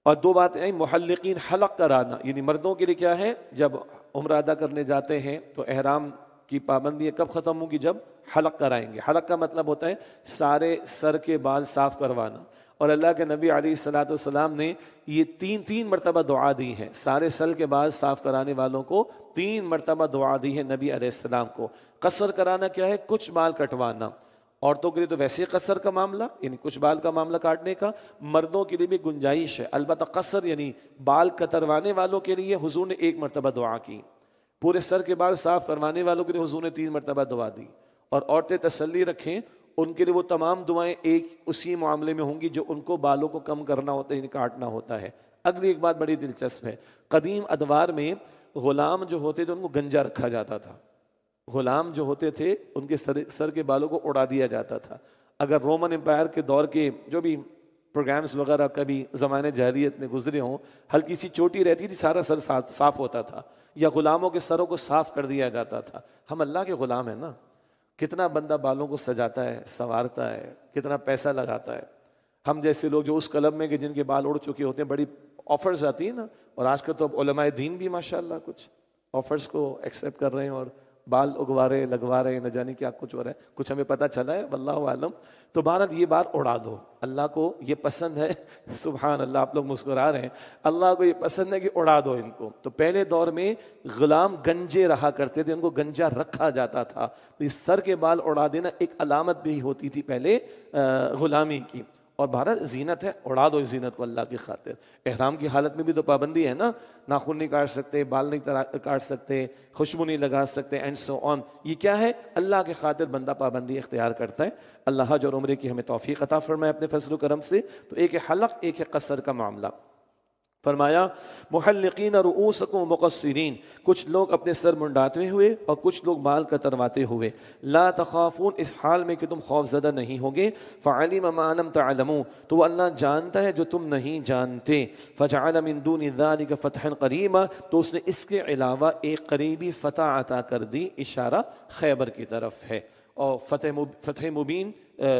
اور 2 باتیں ہیں، محلقین حلق کرانا، یعنی مردوں کے لیے کیا ہے، جب عمرہ ادا کرنے جاتے ہیں تو احرام کی پابندی کب ختم ہوگی؟ جب حلق کرائیں گے۔ حلق کا مطلب ہوتا ہے سارے سر کے بال صاف کروانا، اور اللہ کے نبی علیہ السلام نے یہ 3 مرتبہ دعا دی ہے، سارے سر کے بال صاف کرانے والوں کو 3 مرتبہ دعا دی ہے نبی علیہ السلام کو۔ قصر کرانا کیا ہے؟ کچھ بال کٹوانا، عورتوں کے لیے تو ویسے قصر کا معاملہ یعنی کچھ بال کا معاملہ کاٹنے کا، مردوں کے لیے بھی گنجائش ہے، البتہ قصر یعنی بال کتروانے والوں کے لیے حضور نے 1 مرتبہ دعا کی، پورے سر کے بال صاف کروانے والوں کے لیے حضور نے 3 مرتبہ دعا دی۔ اور عورتیں تسلی رکھیں، ان کے لیے وہ تمام دعائیں ایک اسی معاملے میں ہوں گی جو ان کو بالوں کو کم کرنا ہوتا ہے، یعنی کاٹنا ہوتا ہے۔ اگلی ایک بات بڑی دلچسپ ہے، قدیم ادوار میں غلام جو ہوتے تھے ان کو گنجا رکھا جاتا تھا، غلام جو ہوتے تھے ان کے سر کے بالوں کو اڑا دیا جاتا تھا۔ اگر رومن امپائر کے دور کے جو بھی پروگرامز وغیرہ کبھی زمانے جاہلیت میں گزرے ہوں، ہلکی سی چوٹی رہتی تھی، سارا سر صاف ہوتا تھا، یا غلاموں کے سروں کو صاف کر دیا جاتا تھا۔ ہم اللہ کے غلام ہیں نا، کتنا بندہ بالوں کو سجاتا ہے، سنوارتا ہے، کتنا پیسہ لگاتا ہے۔ ہم جیسے لوگ جو اس کلب میں کہ جن کے بال اڑ چکے ہوتے ہیں، بڑی آفرز آتی ہیں نا، اور آج کل تو اب علماء دین بھی ماشاءاللہ کچھ آفرز کو ایکسیپٹ کر رہے ہیں اور بال اگوا رہے، لگوا رہے ہیں، نہ جانے کیا کچھ ہو رہا ہے، کچھ ہمیں پتہ چلا ہے واللہ عالم۔ تو بہرحال یہ بات اڑا دو، اللہ کو یہ پسند ہے، سبحان اللہ، آپ لوگ مسکرا رہے ہیں، اللہ کو یہ پسند ہے کہ اڑا دو ان کو۔ تو پہلے دور میں غلام گنجے رہا کرتے تھے، ان کو گنجا رکھا جاتا تھا، تو اس سر کے بال اڑا دینا ایک علامت بھی ہوتی تھی پہلے غلامی کی۔ اور بہرحال زینت ہے، اڑا دو اس زینت کو اللہ کی خاطر۔ احرام کی حالت میں بھی تو پابندی ہے نا، ناخن نہیں کاٹ سکتے، بال نہیں کاٹ سکتے، خوشبو نہیں لگا سکتے، اینڈ سو آن۔ یہ کیا ہے؟ اللہ کی خاطر بندہ پابندی اختیار کرتا ہے۔ اللہ حج اور عمرے کی ہمیں توفیق عطا فرمائے اپنے فضل و کرم سے۔ تو ایک ہے حلق، ایک ہے قصر کا معاملہ۔ فرمایا محلقین رؤوسکم مقصرین، کچھ لوگ اپنے سر منڈاتے ہوئے اور کچھ لوگ بال کترواتے ہوئے، لا تخافون، اس حال میں کہ تم خوف زدہ نہیں ہوگے، فعلم ما لم تعلموا، تو وہ اللہ جانتا ہے جو تم نہیں جانتے، فجعل من دون ذلك فتحا قریبا، تو اس نے اس کے علاوہ ایک قریبی فتح عطا کر دی، اشارہ خیبر کی طرف ہے۔ اور فتح مبین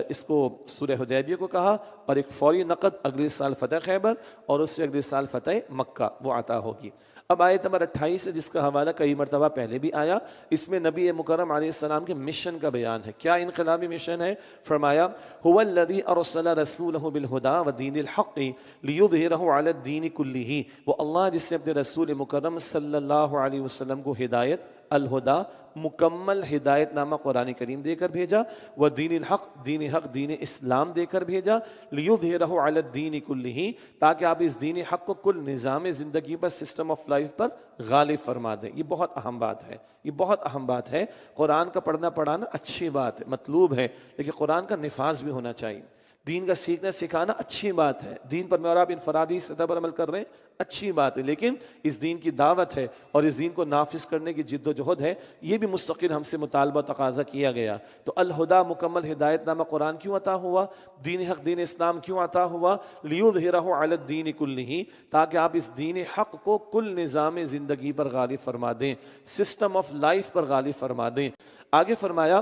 اس کو سورہ حدیبیہ کو کہا، اور ایک فوری نقد اگلے سال فتح خیبر اور اس سے اگلے سال فتح مکہ وہ عطا ہوگی۔ اب آیت نمبر 28 ہے جس کا حوالہ کئی مرتبہ پہلے بھی آیا، اس میں نبی مکرم علیہ السلام کے مشن کا بیان ہے۔ کیا انقلابی مشن ہے؟ فرمایا هو الذی ارسل رسولہ بالہدی ودین الحق لیظہرہ علی الدین کلہ، وہ اللہ جس نے اپنے رسول مکرم صلی اللہ علیہ وسلم کو ہدایت، الہدا، مکمل ہدایت نامہ قرآن کریم دے کر بھیجا، وہ دین الحق، دین حق، دین اسلام دے کر بھیجا، لیظہرہ علی الدین کلہ، تاکہ آپ اس دین حق کو کل نظام زندگی پر، سسٹم آف لائف پر غالب فرما دیں۔ یہ بہت اہم بات ہے، یہ بہت اہم بات ہے۔ قرآن کا پڑھنا پڑھانا اچھی بات ہے، مطلوب ہے، لیکن قرآن کا نفاذ بھی ہونا چاہیے۔ دین کا سیکھنا سکھانا اچھی بات ہے، دین پر میں اور آپ انفرادی سطح پر عمل کر رہے ہیں اچھی بات ہے، لیکن اس دین کی دعوت ہے اور اس دین کو نافذ کرنے کی جد و جہد ہے، یہ بھی مستقل ہم سے مطالبہ تقاضا کیا گیا۔ تو الہدا مکمل ہدایت نامہ قرآن کیوں عطا ہوا؟ دین حق دین اسلام کیوں عطا ہوا؟ لیظہرہ علی الدین کلہ، تاکہ آپ اس دین حق کو کل نظام زندگی پر غالب فرما دیں، سسٹم آف لائف پر غالب فرما دیں۔ آگے فرمایا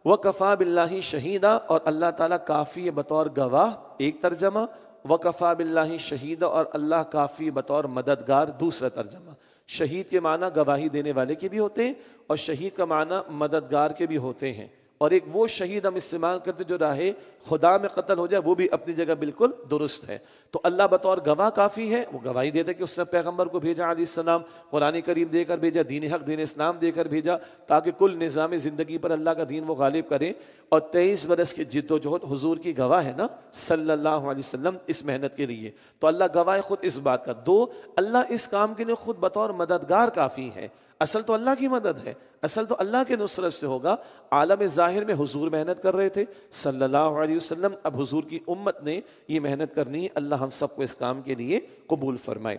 وَكَفَى بِاللَّهِ شَهِيدًا، اور اللہ تعالیٰ کافی ہے بطور گواہ، ایک ترجمہ، وَكَفَى بِاللَّهِ شَهِيدًا، اور اللہ کافی بطور مددگار، دوسرا ترجمہ۔ شہید کے معنی گواہی دینے والے کے بھی ہوتے ہیں اور شہید کا معنی مددگار کے بھی ہوتے ہیں، اور ایک وہ شہید ہم استعمال کرتے جو راہ خدا میں قتل ہو جائے، وہ بھی اپنی جگہ بالکل درست ہے۔ تو اللہ بطور گواہ کافی ہے، وہ گواہی دیتا ہے کہ اس نے پیغمبر کو بھیجا علیہ السلام، قرآن کریم دے کر بھیجا، دین حق دین اسلام دے کر بھیجا، تاکہ کل نظام زندگی پر اللہ کا دین وہ غالب کرے۔ اور 23 برس کی جد و جہد حضور کی گواہ ہے نا صلی اللہ علیہ وسلم اس محنت کے لیے، تو اللہ گواہ خود اس بات کا۔ دو، اللہ اس کام کے لیے خود بطور مددگار کافی ہے۔ اصل تو اللہ کی مدد ہے، اصل تو اللہ کے نصرت سے ہوگا۔ عالم ظاہر میں حضور محنت کر رہے تھے صلی اللہ علیہ وسلم، اب حضور کی امت نے یہ محنت کرنی ہے، اللہ ہم سب کو اس کام کے لیے قبول فرمائے۔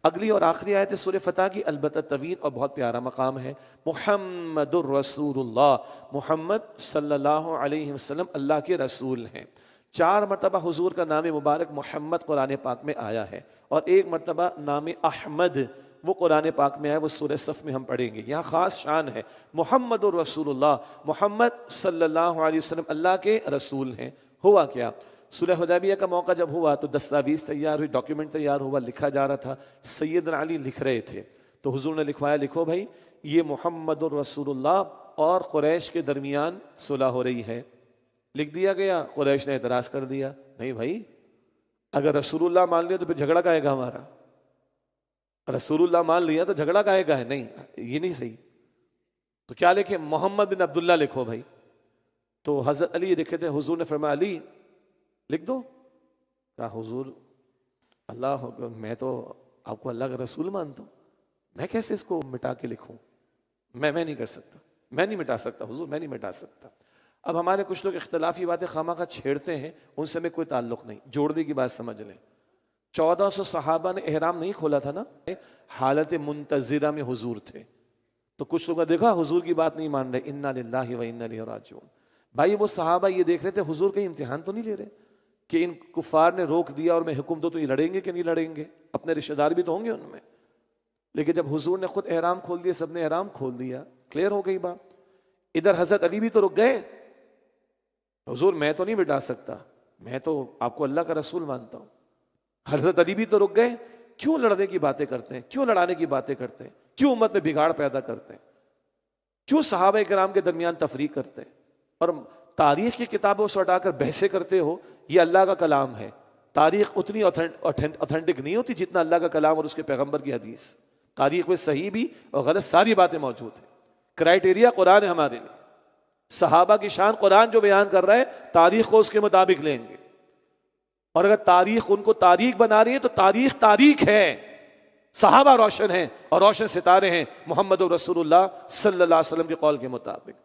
اگلی اور آخری آیت ہے سورہ فتح کی، البتہ طویل اور بہت پیارا مقام ہے۔ محمد الرسول اللہ، محمد صلی اللہ علیہ وسلم اللہ کے رسول ہیں۔ 4 مرتبہ حضور کا نام مبارک محمد قرآن پاک میں آیا ہے، اور 1 مرتبہ نام احمد وہ قرآن پاک میں آیا، وہ سورہ صف میں ہم پڑھیں گے۔ یہاں خاص شان ہے، محمد الرسول اللہ، محمد صلی اللہ علیہ وسلم اللہ کے رسول ہیں۔ ہوا کیا؟ صلح حدیبیہ کا موقع جب ہوا تو دستاویز تیار ہوئی، ڈاکیومنٹ تیار ہوا، لکھا جا رہا تھا، سیدنا علی لکھ رہے تھے، تو حضور نے لکھوایا، لکھو بھائی یہ محمد الرسول اللہ اور قریش کے درمیان صلح ہو رہی ہے۔ لکھ دیا گیا، قریش نے اعتراض کر دیا، نہیں بھائی اگر رسول اللہ مان لیا تو پھر جھگڑا کائے گا ہمارا، رسول اللہ مان لیا تو جھگڑا کائے گا ہے، نہیں یہ نہیں صحیح۔ تو کیا لکھے؟ محمد بن عبداللہ لکھو بھائی۔ تو حضرت علی لکھے تھے، حضور نے فرمایا علی لکھ دو۔ کہا حضور اللہ میں تو آپ کو اللہ کا رسول مانتا ہوں، میں کیسے اس کو مٹا کے لکھوں؟ میں نہیں کر سکتا، میں نہیں مٹا سکتا حضور، میں نہیں مٹا سکتا۔ اب ہمارے کچھ لوگ اختلافی باتیں خواہ چھیڑتے ہیں، ان سے ہمیں کوئی تعلق نہیں، جوڑنے کی بات سمجھ لیں۔ 1400 صحابہ نے احرام نہیں کھولا تھا نا، حالت منتظرہ میں حضور تھے، تو کچھ لوگوں نے دیکھا حضور کی بات نہیں مان رہے، انا للہ و انا الیہ راجعون۔ بھائی وہ صحابہ یہ دیکھ رہے تھے حضور کہیں امتحان تو نہیں لے رہے کہ ان کفار نے روک دیا اور میں حکم دو تو یہ لڑیں گے کہ نہیں لڑیں گے، اپنے رشتہ دار بھی تو ہوں گے ان میں۔ لیکن جب حضور نے خود احرام کھول دیا، سب نے احرام کھول دیا، کلیئر ہو گئی بات۔ ادھر حضرت علی بھی تو رک گئے، حضور میں تو نہیں مٹا سکتا، میں تو آپ کو اللہ کا رسول مانتا ہوں۔ حضرت علی بھی تو رک گئے، کیوں لڑنے کی باتیں کرتے ہیں، کیوں لڑانے کی باتیں کرتے ہیں، کیوں امت میں بگاڑ پیدا کرتے ہیں، کیوں صحابہ کرام کے درمیان تفریق کرتے ہیں، اور تاریخ کی کتابوں سے ہٹا کر بحثیں کرتے ہو۔ یہ اللہ کا کلام ہے، تاریخ اتنی اوتھینٹک نہیں ہوتی جتنا اللہ کا کلام اور اس کے پیغمبر کی حدیث۔ تاریخ میں صحیح بھی اور غلط ساری باتیں موجود ہیں، کرائٹیریا قرآن ہے ہمارے لیے۔ صحابہ کی شان قرآن جو بیان کر رہا ہے، تاریخ کو اس کے مطابق لیں گے، اور اگر تاریخ ان کو تاریخ بنا رہی ہے تو تاریخ ہے، صحابہ روشن ہیں اور روشن ستارے ہیں محمد رسول اللہ صلی اللہ علیہ وسلم کے قول کے مطابق۔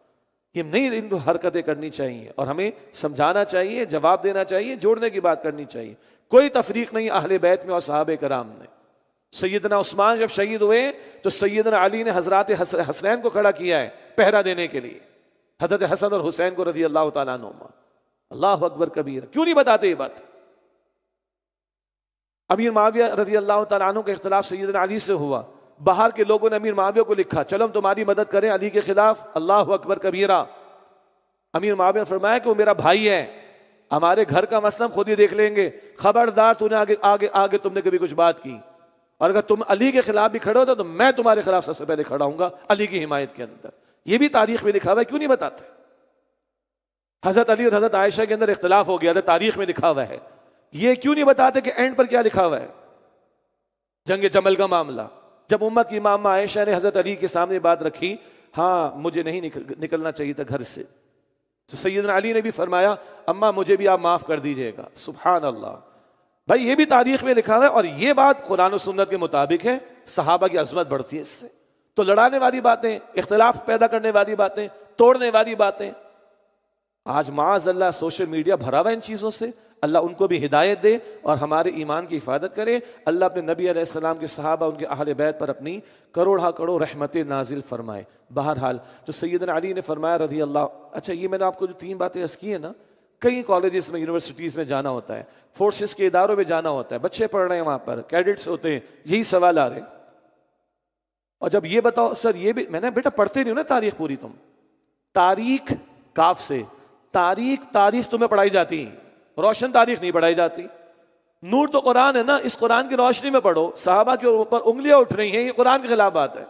یہ نہیں ان کو حرکتیں کرنی چاہیے، اور ہمیں سمجھانا چاہیے، جواب دینا چاہیے، جوڑنے کی بات کرنی چاہیے۔ کوئی تفریق نہیں اہل بیت میں اور صحابہ کرام نے۔ سیدنا عثمان جب شہید ہوئے تو سیدنا علی نے حضرات حسنین کو کھڑا کیا ہے پہرا دینے کے لیے، حضرت حسن اور حسین کو رضی اللہ تعالیٰ عنہما۔ اللہ اکبر کبیر، کیوں نہیں بتاتے یہ بات؟ امیر معاویہ رضی اللہ تعالیٰ عنہ کا اختلاف سیدنا علی سے ہوا، باہر کے لوگوں نے امیر معاویہ کو لکھا چلو ہم تمہاری مدد کریں علی کے خلاف، اللہ اکبر کبیرہ۔ امیر معاویہ نے فرمایا کہ وہ میرا بھائی ہے، ہمارے گھر کا مسئلہ خود ہی دیکھ لیں گے، خبردار تو نے آگے تم نے کبھی کچھ بات کی، اور اگر تم علی کے خلاف بھی کھڑے ہوتے تو میں تمہارے خلاف سب سے پہلے کھڑا ہوں گا علی کی حمایت کے اندر۔ یہ بھی تاریخ میں لکھا ہوا ہے، کیوں نہیں بتاتے؟ حضرت علی اور حضرت عائشہ کے اندر اختلاف ہو گیا تھا، تاریخ میں لکھا ہوا ہے، یہ کیوں نہیں بتاتے کہ اینڈ پر کیا لکھا ہوا ہے؟ جنگ جمل کا معاملہ، جب امت کی امامہ عائشہ نے حضرت علی کے سامنے بات رکھی، ہاں مجھے نہیں نکلنا چاہیے تھا گھر سے، تو سیدنا علی نے بھی فرمایا اماں مجھے بھی آپ معاف کر دیجئے گا۔ سبحان اللہ، بھائی یہ بھی تاریخ میں لکھا ہوا ہے، اور یہ بات قرآن و سنت کے مطابق ہے، صحابہ کی عظمت بڑھتی ہے اس سے۔ تو لڑانے والی باتیں، اختلاف پیدا کرنے والی باتیں، توڑنے والی باتیں، آج معاذ اللہ سوشل میڈیا بھرا ہوا ان چیزوں سے. اللہ ان کو بھی ہدایت دے اور ہمارے ایمان کی حفاظت کرے. اللہ اپنے نبی علیہ السلام کے صحابہ ان کے اہل بیت پر اپنی کروڑا کروڑ رحمتیں نازل فرمائے. بہرحال جو سیدنا علی نے فرمایا رضی اللہ. اچھا یہ میں نے آپ کو جو 3 باتیں عرض کی ہیں نا, کئی کالجز میں یونیورسٹیز میں جانا ہوتا ہے, فورسز کے اداروں میں جانا ہوتا ہے, بچے پڑھ رہے ہیں وہاں پر, کیڈٹس ہوتے ہیں, یہی سوال آ رہے ہیں. اور جب یہ بتاؤ سر یہ بھی, میں نے بیٹا پڑھتے نہیں ہو نا تاریخ پوری, تم تاریخ کاف سے تاریخ تمہیں پڑھائی جاتی, روشن تاریخ نہیں پڑھائی جاتی. نور تو قرآن ہے نا, اس قرآن کی روشنی میں پڑھو. صحابہ کے اوپر انگلیاں اٹھ رہی ہیں, یہ قرآن کے خلاف بات ہے.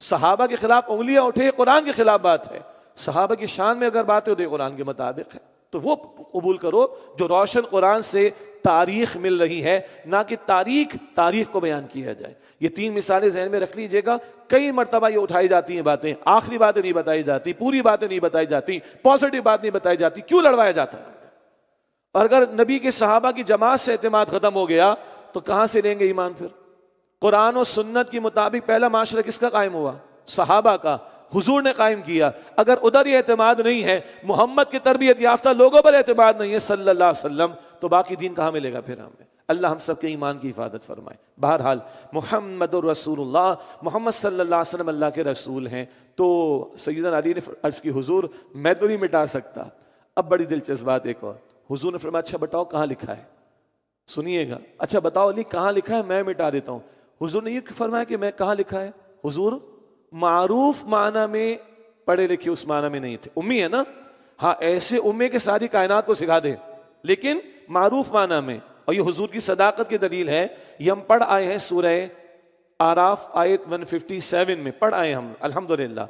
صحابہ کے خلاف انگلیاں اٹھے, یہ قرآن کے خلاف بات ہے. صحابہ کی شان میں اگر بات ہو تو یہ قرآن کے مطابق ہے, تو وہ قبول کرو جو روشن قرآن سے تاریخ مل رہی ہے, نہ کہ تاریخ کو بیان کیا جائے. یہ 3 مثالیں ذہن میں رکھ لیجئے گا. کئی مرتبہ یہ اٹھائی جاتی ہیں باتیں, آخری باتیں نہیں بتائی جاتی, پوری باتیں نہیں بتائی جاتی, پازیٹیو بات نہیں بتائی جاتی. کیوں لڑوایا جاتا ہے؟ اور اگر نبی کے صحابہ کی جماعت سے اعتماد ختم ہو گیا تو کہاں سے لیں گے ایمان پھر؟ قرآن و سنت کی مطابق پہلا معاشرہ کس کا قائم ہوا؟ صحابہ کا. حضور نے قائم کیا. اگر ادھر یہ اعتماد نہیں ہے, محمد کی تربیت یافتہ لوگوں پر اعتماد نہیں ہے صلی اللہ علیہ وسلم, تو باقی دین کہاں ملے گا پھر ہمیں؟ اللہ ہم سب کے ایمان کی حفاظت فرمائے. بہرحال محمد الرسول اللہ, محمد صلی اللہ علیہ وسلم اللہ کے رسول ہیں. تو سیدنا علی نے عرض کی حضور میں تو نہیں مٹا سکتا. اب بڑی دلچسپ بات ایک اور, حضور نے فرمایا اچھا بتاؤ کہاں لکھا ہے, سنیے گا, اچھا بتاؤ علی کہاں لکھا ہے, میں مٹا دیتا ہوں. حضور نے یہ فرمایا کہ میں کہاں لکھا ہے. حضور معروف معنی میں پڑھے لکھے اس معنی میں نہیں تھے, امی ہے نا, ہاں ایسے امی کے ساری کائنات کو سکھا دے, لیکن معروف معنی میں. اور یہ حضور کی صداقت کی دلیل ہے. یہ ہم پڑھ آئے ہیں سورہ آراف آیت 157 میں پڑھ آئے ہم الحمدللہ.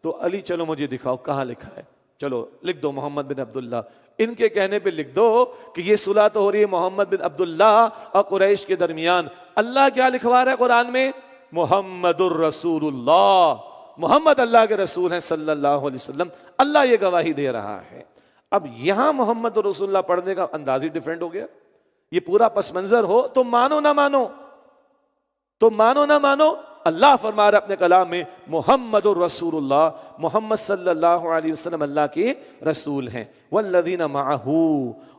تو علی چلو مجھے دکھاؤ کہاں لکھا ہے, چلو لکھ دو محمد بن عبداللہ. ان کے کہنے پہ لکھ دو کہ یہ صلح تو ہو رہی ہے محمد بن عبداللہ اور قریش کے درمیان. اللہ کیا لکھوا رہا ہے قرآن میں؟ محمد الرسول اللہ, محمد اللہ کے رسول ہیں صلی اللہ علیہ وسلم. اللہ یہ گواہی دے رہا ہے. اب یہاں محمد الرسول اللہ پڑھنے کا انداز ہی ڈیفرنٹ ہو گیا. یہ پورا پس منظر ہو تو مانو نہ مانو, تو مانو نہ مانو. اللہ فرما رہا اپنے کلام میں محمد الرسول اللہ, محمد صلی اللہ علیہ وسلم اللہ کے رسول ہیں. والذین معہ,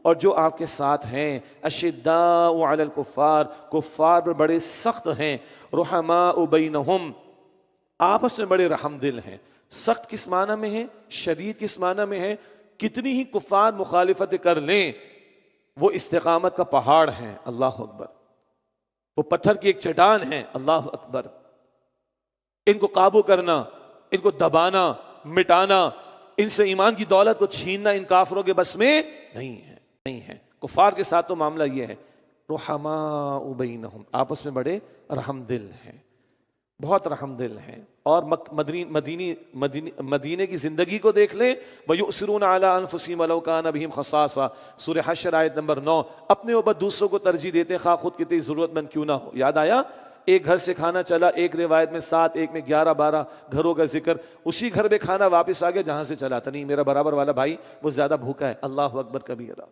اور جو آپ کے ساتھ ہیں, اشداء علی الکفار, کفار پر بڑے سخت ہیں, رحماء بینہم, آپس میں بڑے رحم دل ہیں. سخت کس معنی میں ہے, شدید کس معنی میں ہے؟ کتنی ہی کفار مخالفت کر لیں وہ استقامت کا پہاڑ ہیں, اللہ اکبر. وہ پتھر کی ایک چٹان ہے, اللہ اکبر. ان کو قابو کرنا, ان کو دبانا, مٹانا, ان سے ایمان کی دولت کو چھیننا ان کافروں کے بس میں نہیں ہے. کفار کے ساتھ تو معاملہ یہ ہے, رحماء بینہم, آپس میں بڑے رحم دل ہیں, بہت رحم دل ہیں. اور مدینے کی زندگی کو دیکھ لیں, وَيُؤْثِرُونَ عَلَىٰ أَنفُسِهِمْ وَلَوْ كَانَ بِهِمْ خَصَاصَةٌ, سورہ حشر آیت نمبر 9. اپنے اوپر دوسروں کو ترجیح دیتے ہیں خواہ خود کتنی ضرورت مند کیوں نہ ہو. یاد آیا ایک گھر سے کھانا چلا, ایک روایت میں 7, ایک میں 11-12 گھروں کا ذکر. اسی گھر میں کھانا واپس آ گیا جہاں سے چلا تھا, نہیں میرا برابر والا بھائی وہ زیادہ بھوکا ہے. اللہ اکبر کبیرہ.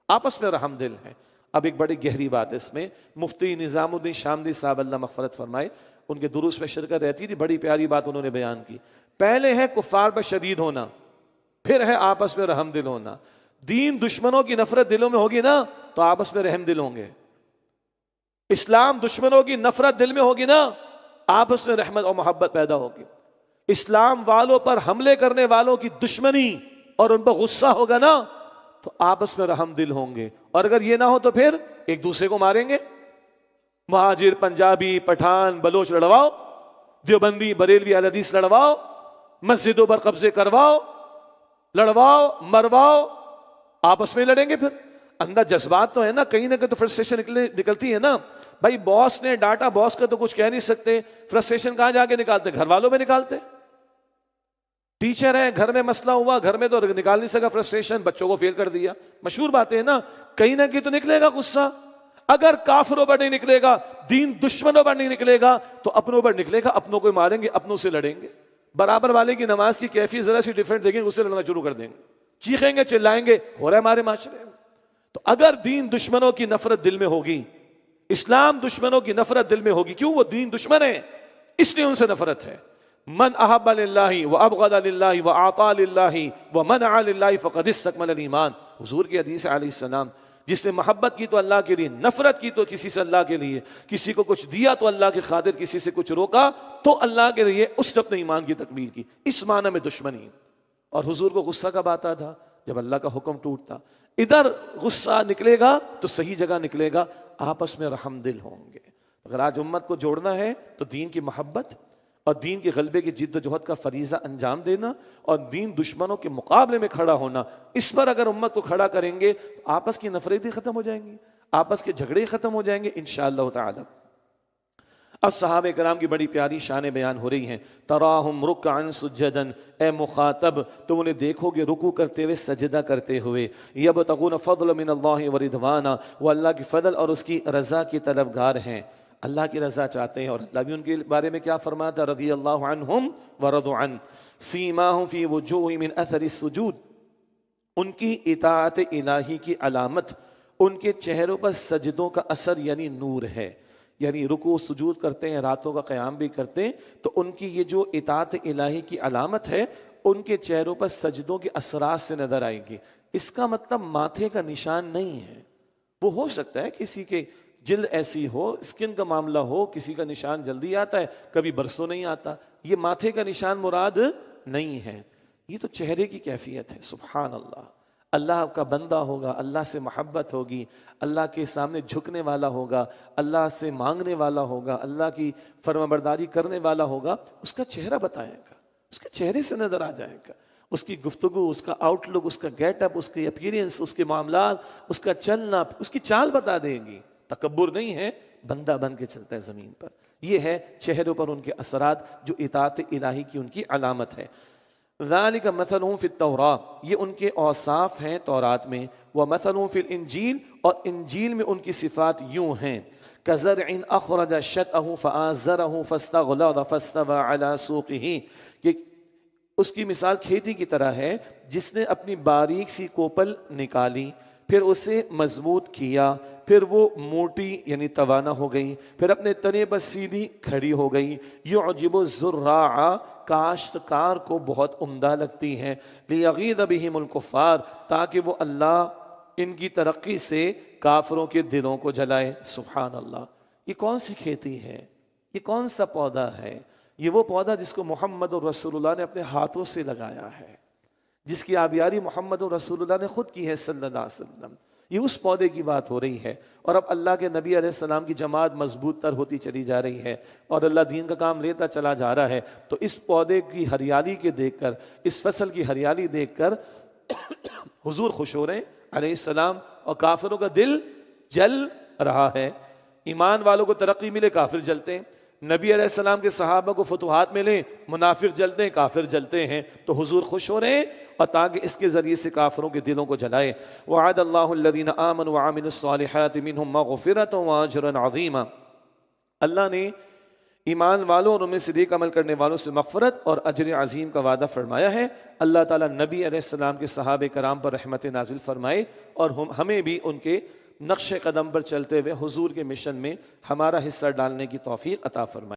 آپس میں رحم دل ہیں. اب ایک بڑی گہری بات ہے اس میں, مفتی نظام الدین شاملی صاحب اللہ مغفرت فرمائے, ان کے دروس میں شرکت رہتی تھی, بڑی پیاری بات انہوں نے بیان کی. پہلے ہے کفار پر شدید ہونا, پھر ہے آپس میں رحم دل ہونا. دین دشمنوں کی نفرت دلوں میں ہوگی نا تو آپس میں رحم دل ہوں گے. اسلام دشمنوں کی نفرت دل میں ہوگی نا, آپس میں رحمت اور محبت پیدا ہوگی. اسلام والوں پر حملے کرنے والوں کی دشمنی اور ان پر غصہ ہوگا نا تو آپس میں رحم دل ہوں گے. اور اگر یہ نہ ہو تو پھر ایک دوسرے کو ماریں گے. مہاجر, پنجابی, پٹھان, بلوچ لڑواؤ, دیوبندی, بریلوی, اہل حدیث لڑواؤ, مسجدوں پر قبضے کرواؤ, لڑواؤ, مرواؤ, آپس میں لڑیں گے. پھر اندر جذبات تو ہے نا, کہیں نہ کہیں تو فرسٹریشن نکلتی ہے نا. بھائی باس نے ڈاٹا, باس کا تو کچھ کہہ نہیں سکتے, فرسٹریشن کہاں جا کے نکالتے؟ گھر والوں میں نکالتے. ٹیچر ہے, گھر میں مسئلہ ہوا, گھر میں تو نکال نہیں سکا فرسٹریشن, بچوں کو فیل کر دیا. مشہور باتیں ہیں نا, کہیں نہ کہیں تو نکلے گا غصہ. اگر کافروں پر نہیں نکلے گا, دین دشمنوں پر نہیں نکلے گا, تو اپنوں پر نکلے گا. اپنوں کو ماریں گے, اپنوں سے لڑیں گے. برابر والے کی نماز کی کیفیت ذرا سی ڈیفرنٹ دیکھیں, اس سے لڑنا شروع کر دیں گے, چیخیں گے, چلائیں گے. ہو رہا ہے ہمارے معاشرے میں. تو اگر دین دشمنوں کی نفرت دل میں ہوگی, اسلام دشمنوں کی نفرت دل میں ہوگی, کیوں؟ وہ دین دشمن ہے, اس لیے ان سے نفرت ہے. من احب للہ وابغض للہ واعطى للہ ومنع للہ فقد استکمل الایمان. حضور کی حدیث علیہ السلام، جس نے محبت کی تو اللہ کے لیے، نفرت کی تو کسی سے اللہ کے لیے، کسی کو کچھ دیا تو اللہ کی خاطر، کسی سے کچھ روکا تو اللہ کے لیے، اس نے اپنے ایمان کی تکمیل کی. اس معنی میں دشمنی. اور حضور کو غصہ کب آتا تھا؟ جب اللہ کا حکم ٹوٹتا. ادھر غصہ نکلے گا تو صحیح جگہ نکلے گا، آپس میں رحم دل ہوں گے. اگر آج امت کو جوڑنا ہے تو دین کی محبت اور دین کے غلبے کی جد و جہد کا فریضہ انجام دینا اور دین دشمنوں کے مقابلے میں کھڑا ہونا، اس پر اگر امت کو کھڑا کریں گے آپس کی نفرتیں ختم ہو جائیں گی، آپس کے جھگڑے ختم ہو جائیں گے انشاءاللہ تعالی. اب صحابہ کرام کی بڑی پیاری شانیں بیان ہو رہی ہیں. تراہم رکعا سجدا، اے مخاطب تم انہیں دیکھو گے رکوع کرتے ہوئے، سجدہ کرتے ہوئے. یبتغون فضلا من اللہ ورضوانا، وہ اللہ کی فضل اور اس کی رضا کی طلبگار ہیں، اللہ کی رضا چاہتے ہیں. اور اللہ بھی ان کے بارے میں کیا فرماتا؟ رضی اللہ عنہم ورضوا عنہ سیماہم فی وجوہہم من اثر السجود، ان کی اطاعت الہی کی علامت ان کے چہروں پر سجدوں کا اثر یعنی نور ہے. یعنی رکوع سجود کرتے ہیں، راتوں کا قیام بھی کرتے ہیں، تو ان کی یہ جو اطاعت الہی کی علامت ہے ان کے چہروں پر سجدوں کے اثرات سے نظر آئیں گی. اس کا مطلب ماتھے کا نشان نہیں ہے. وہ ہو سکتا ہے کسی کے جلد ایسی ہو، اسکن کا معاملہ ہو، کسی کا نشان جلدی آتا ہے، کبھی برسوں نہیں آتا. یہ ماتھے کا نشان مراد نہیں ہے، یہ تو چہرے کی کیفیت ہے. سبحان اللہ. اللہ کا بندہ ہوگا، اللہ سے محبت ہوگی، اللہ کے سامنے جھکنے والا ہوگا، اللہ سے مانگنے والا ہوگا، اللہ کی فرمانبرداری کرنے والا ہوگا، اس کا چہرہ بتائے گا، اس کے چہرے سے نظر آ جائے گا. اس کی گفتگو، اس کا آؤٹ لک، اس کا گیٹ اپ، اس کی اپیرنس، اس کے معاملات، اس کا چلنا، اس کی چال بتا دیں گی. تکبر نہیں ہے، بندہ بن کے چلتا ہے زمین پر. یہ ہے چہروں پر ان کے اثرات جو اطاعت الہی کی ان کی علامت ہے. ذالک مثلہم فی التوراۃ، یہ ان کے اوصاف ہیں تورات میں. ومثلہم فی الانجیل، اور انجیل میں ان کی صفات یوں ہیں. کزرع اخرج شطأہ فآزرہ فاستغلظ فاستوى علی سوقہ، کہ اس کی مثال کھیتی کی طرح ہے جس نے اپنی باریک سی کوپل نکالی، پھر اسے مضبوط کیا، پھر وہ موٹی یعنی توانا ہو گئی، پھر اپنے تنے پر سیدھی کھڑی ہو گئی. یعجب الزراع، کاشتکار کو بہت عمدہ لگتی ہیں. لیغیظ بہم الکفار، تاکہ وہ اللہ ان کی ترقی سے کافروں کے دلوں کو جلائے. سبحان اللہ. یہ کون سی کھیتی ہے؟ یہ کون سا پودا ہے؟ یہ وہ پودا جس کو محمد رسول اللہ نے اپنے ہاتھوں سے لگایا ہے، جس کی آبیاری محمد رسول اللہ نے خود کی ہے صلی اللہ علیہ وسلم. یہ اس پودے کی بات ہو رہی ہے. اور اب اللہ کے نبی علیہ السلام کی جماعت مضبوط تر ہوتی چلی جا رہی ہے اور اللہ دین کا کام لیتا چلا جا رہا ہے. تو اس پودے کی ہریالی کے دیکھ کر، اس فصل کی ہریالی دیکھ کر حضور خوش ہو رہے ہیں علیہ السلام، اور کافروں کا دل جل رہا ہے. ایمان والوں کو ترقی ملے، کافر جلتے ہیں. نبی علیہ السلام کے صحابہ کو فتوحات ملیں، منافق جلتے ہیں، کافر جلتے ہیں. تو حضور خوش ہو رہے ہیں اور تاکہ اس کے ذریعے سے کافروں کے دلوں کو جلائے. وعد اللہ الذین آمنوا وعملوا الصالحات منہم مغفرۃ واجرا عظیما، اللہ نے ایمان والوں اور ان میں سے نیک عمل کرنے والوں سے مغفرت اور اجر عظیم کا وعدہ فرمایا ہے. اللہ تعالیٰ نبی علیہ السلام کے صحابہ کرام پر رحمت نازل فرمائے اور ہمیں بھی ان کے نقش قدم پر چلتے ہوئے حضور کے مشن میں ہمارا حصہ ڈالنے کی توفیق عطا فرمائے.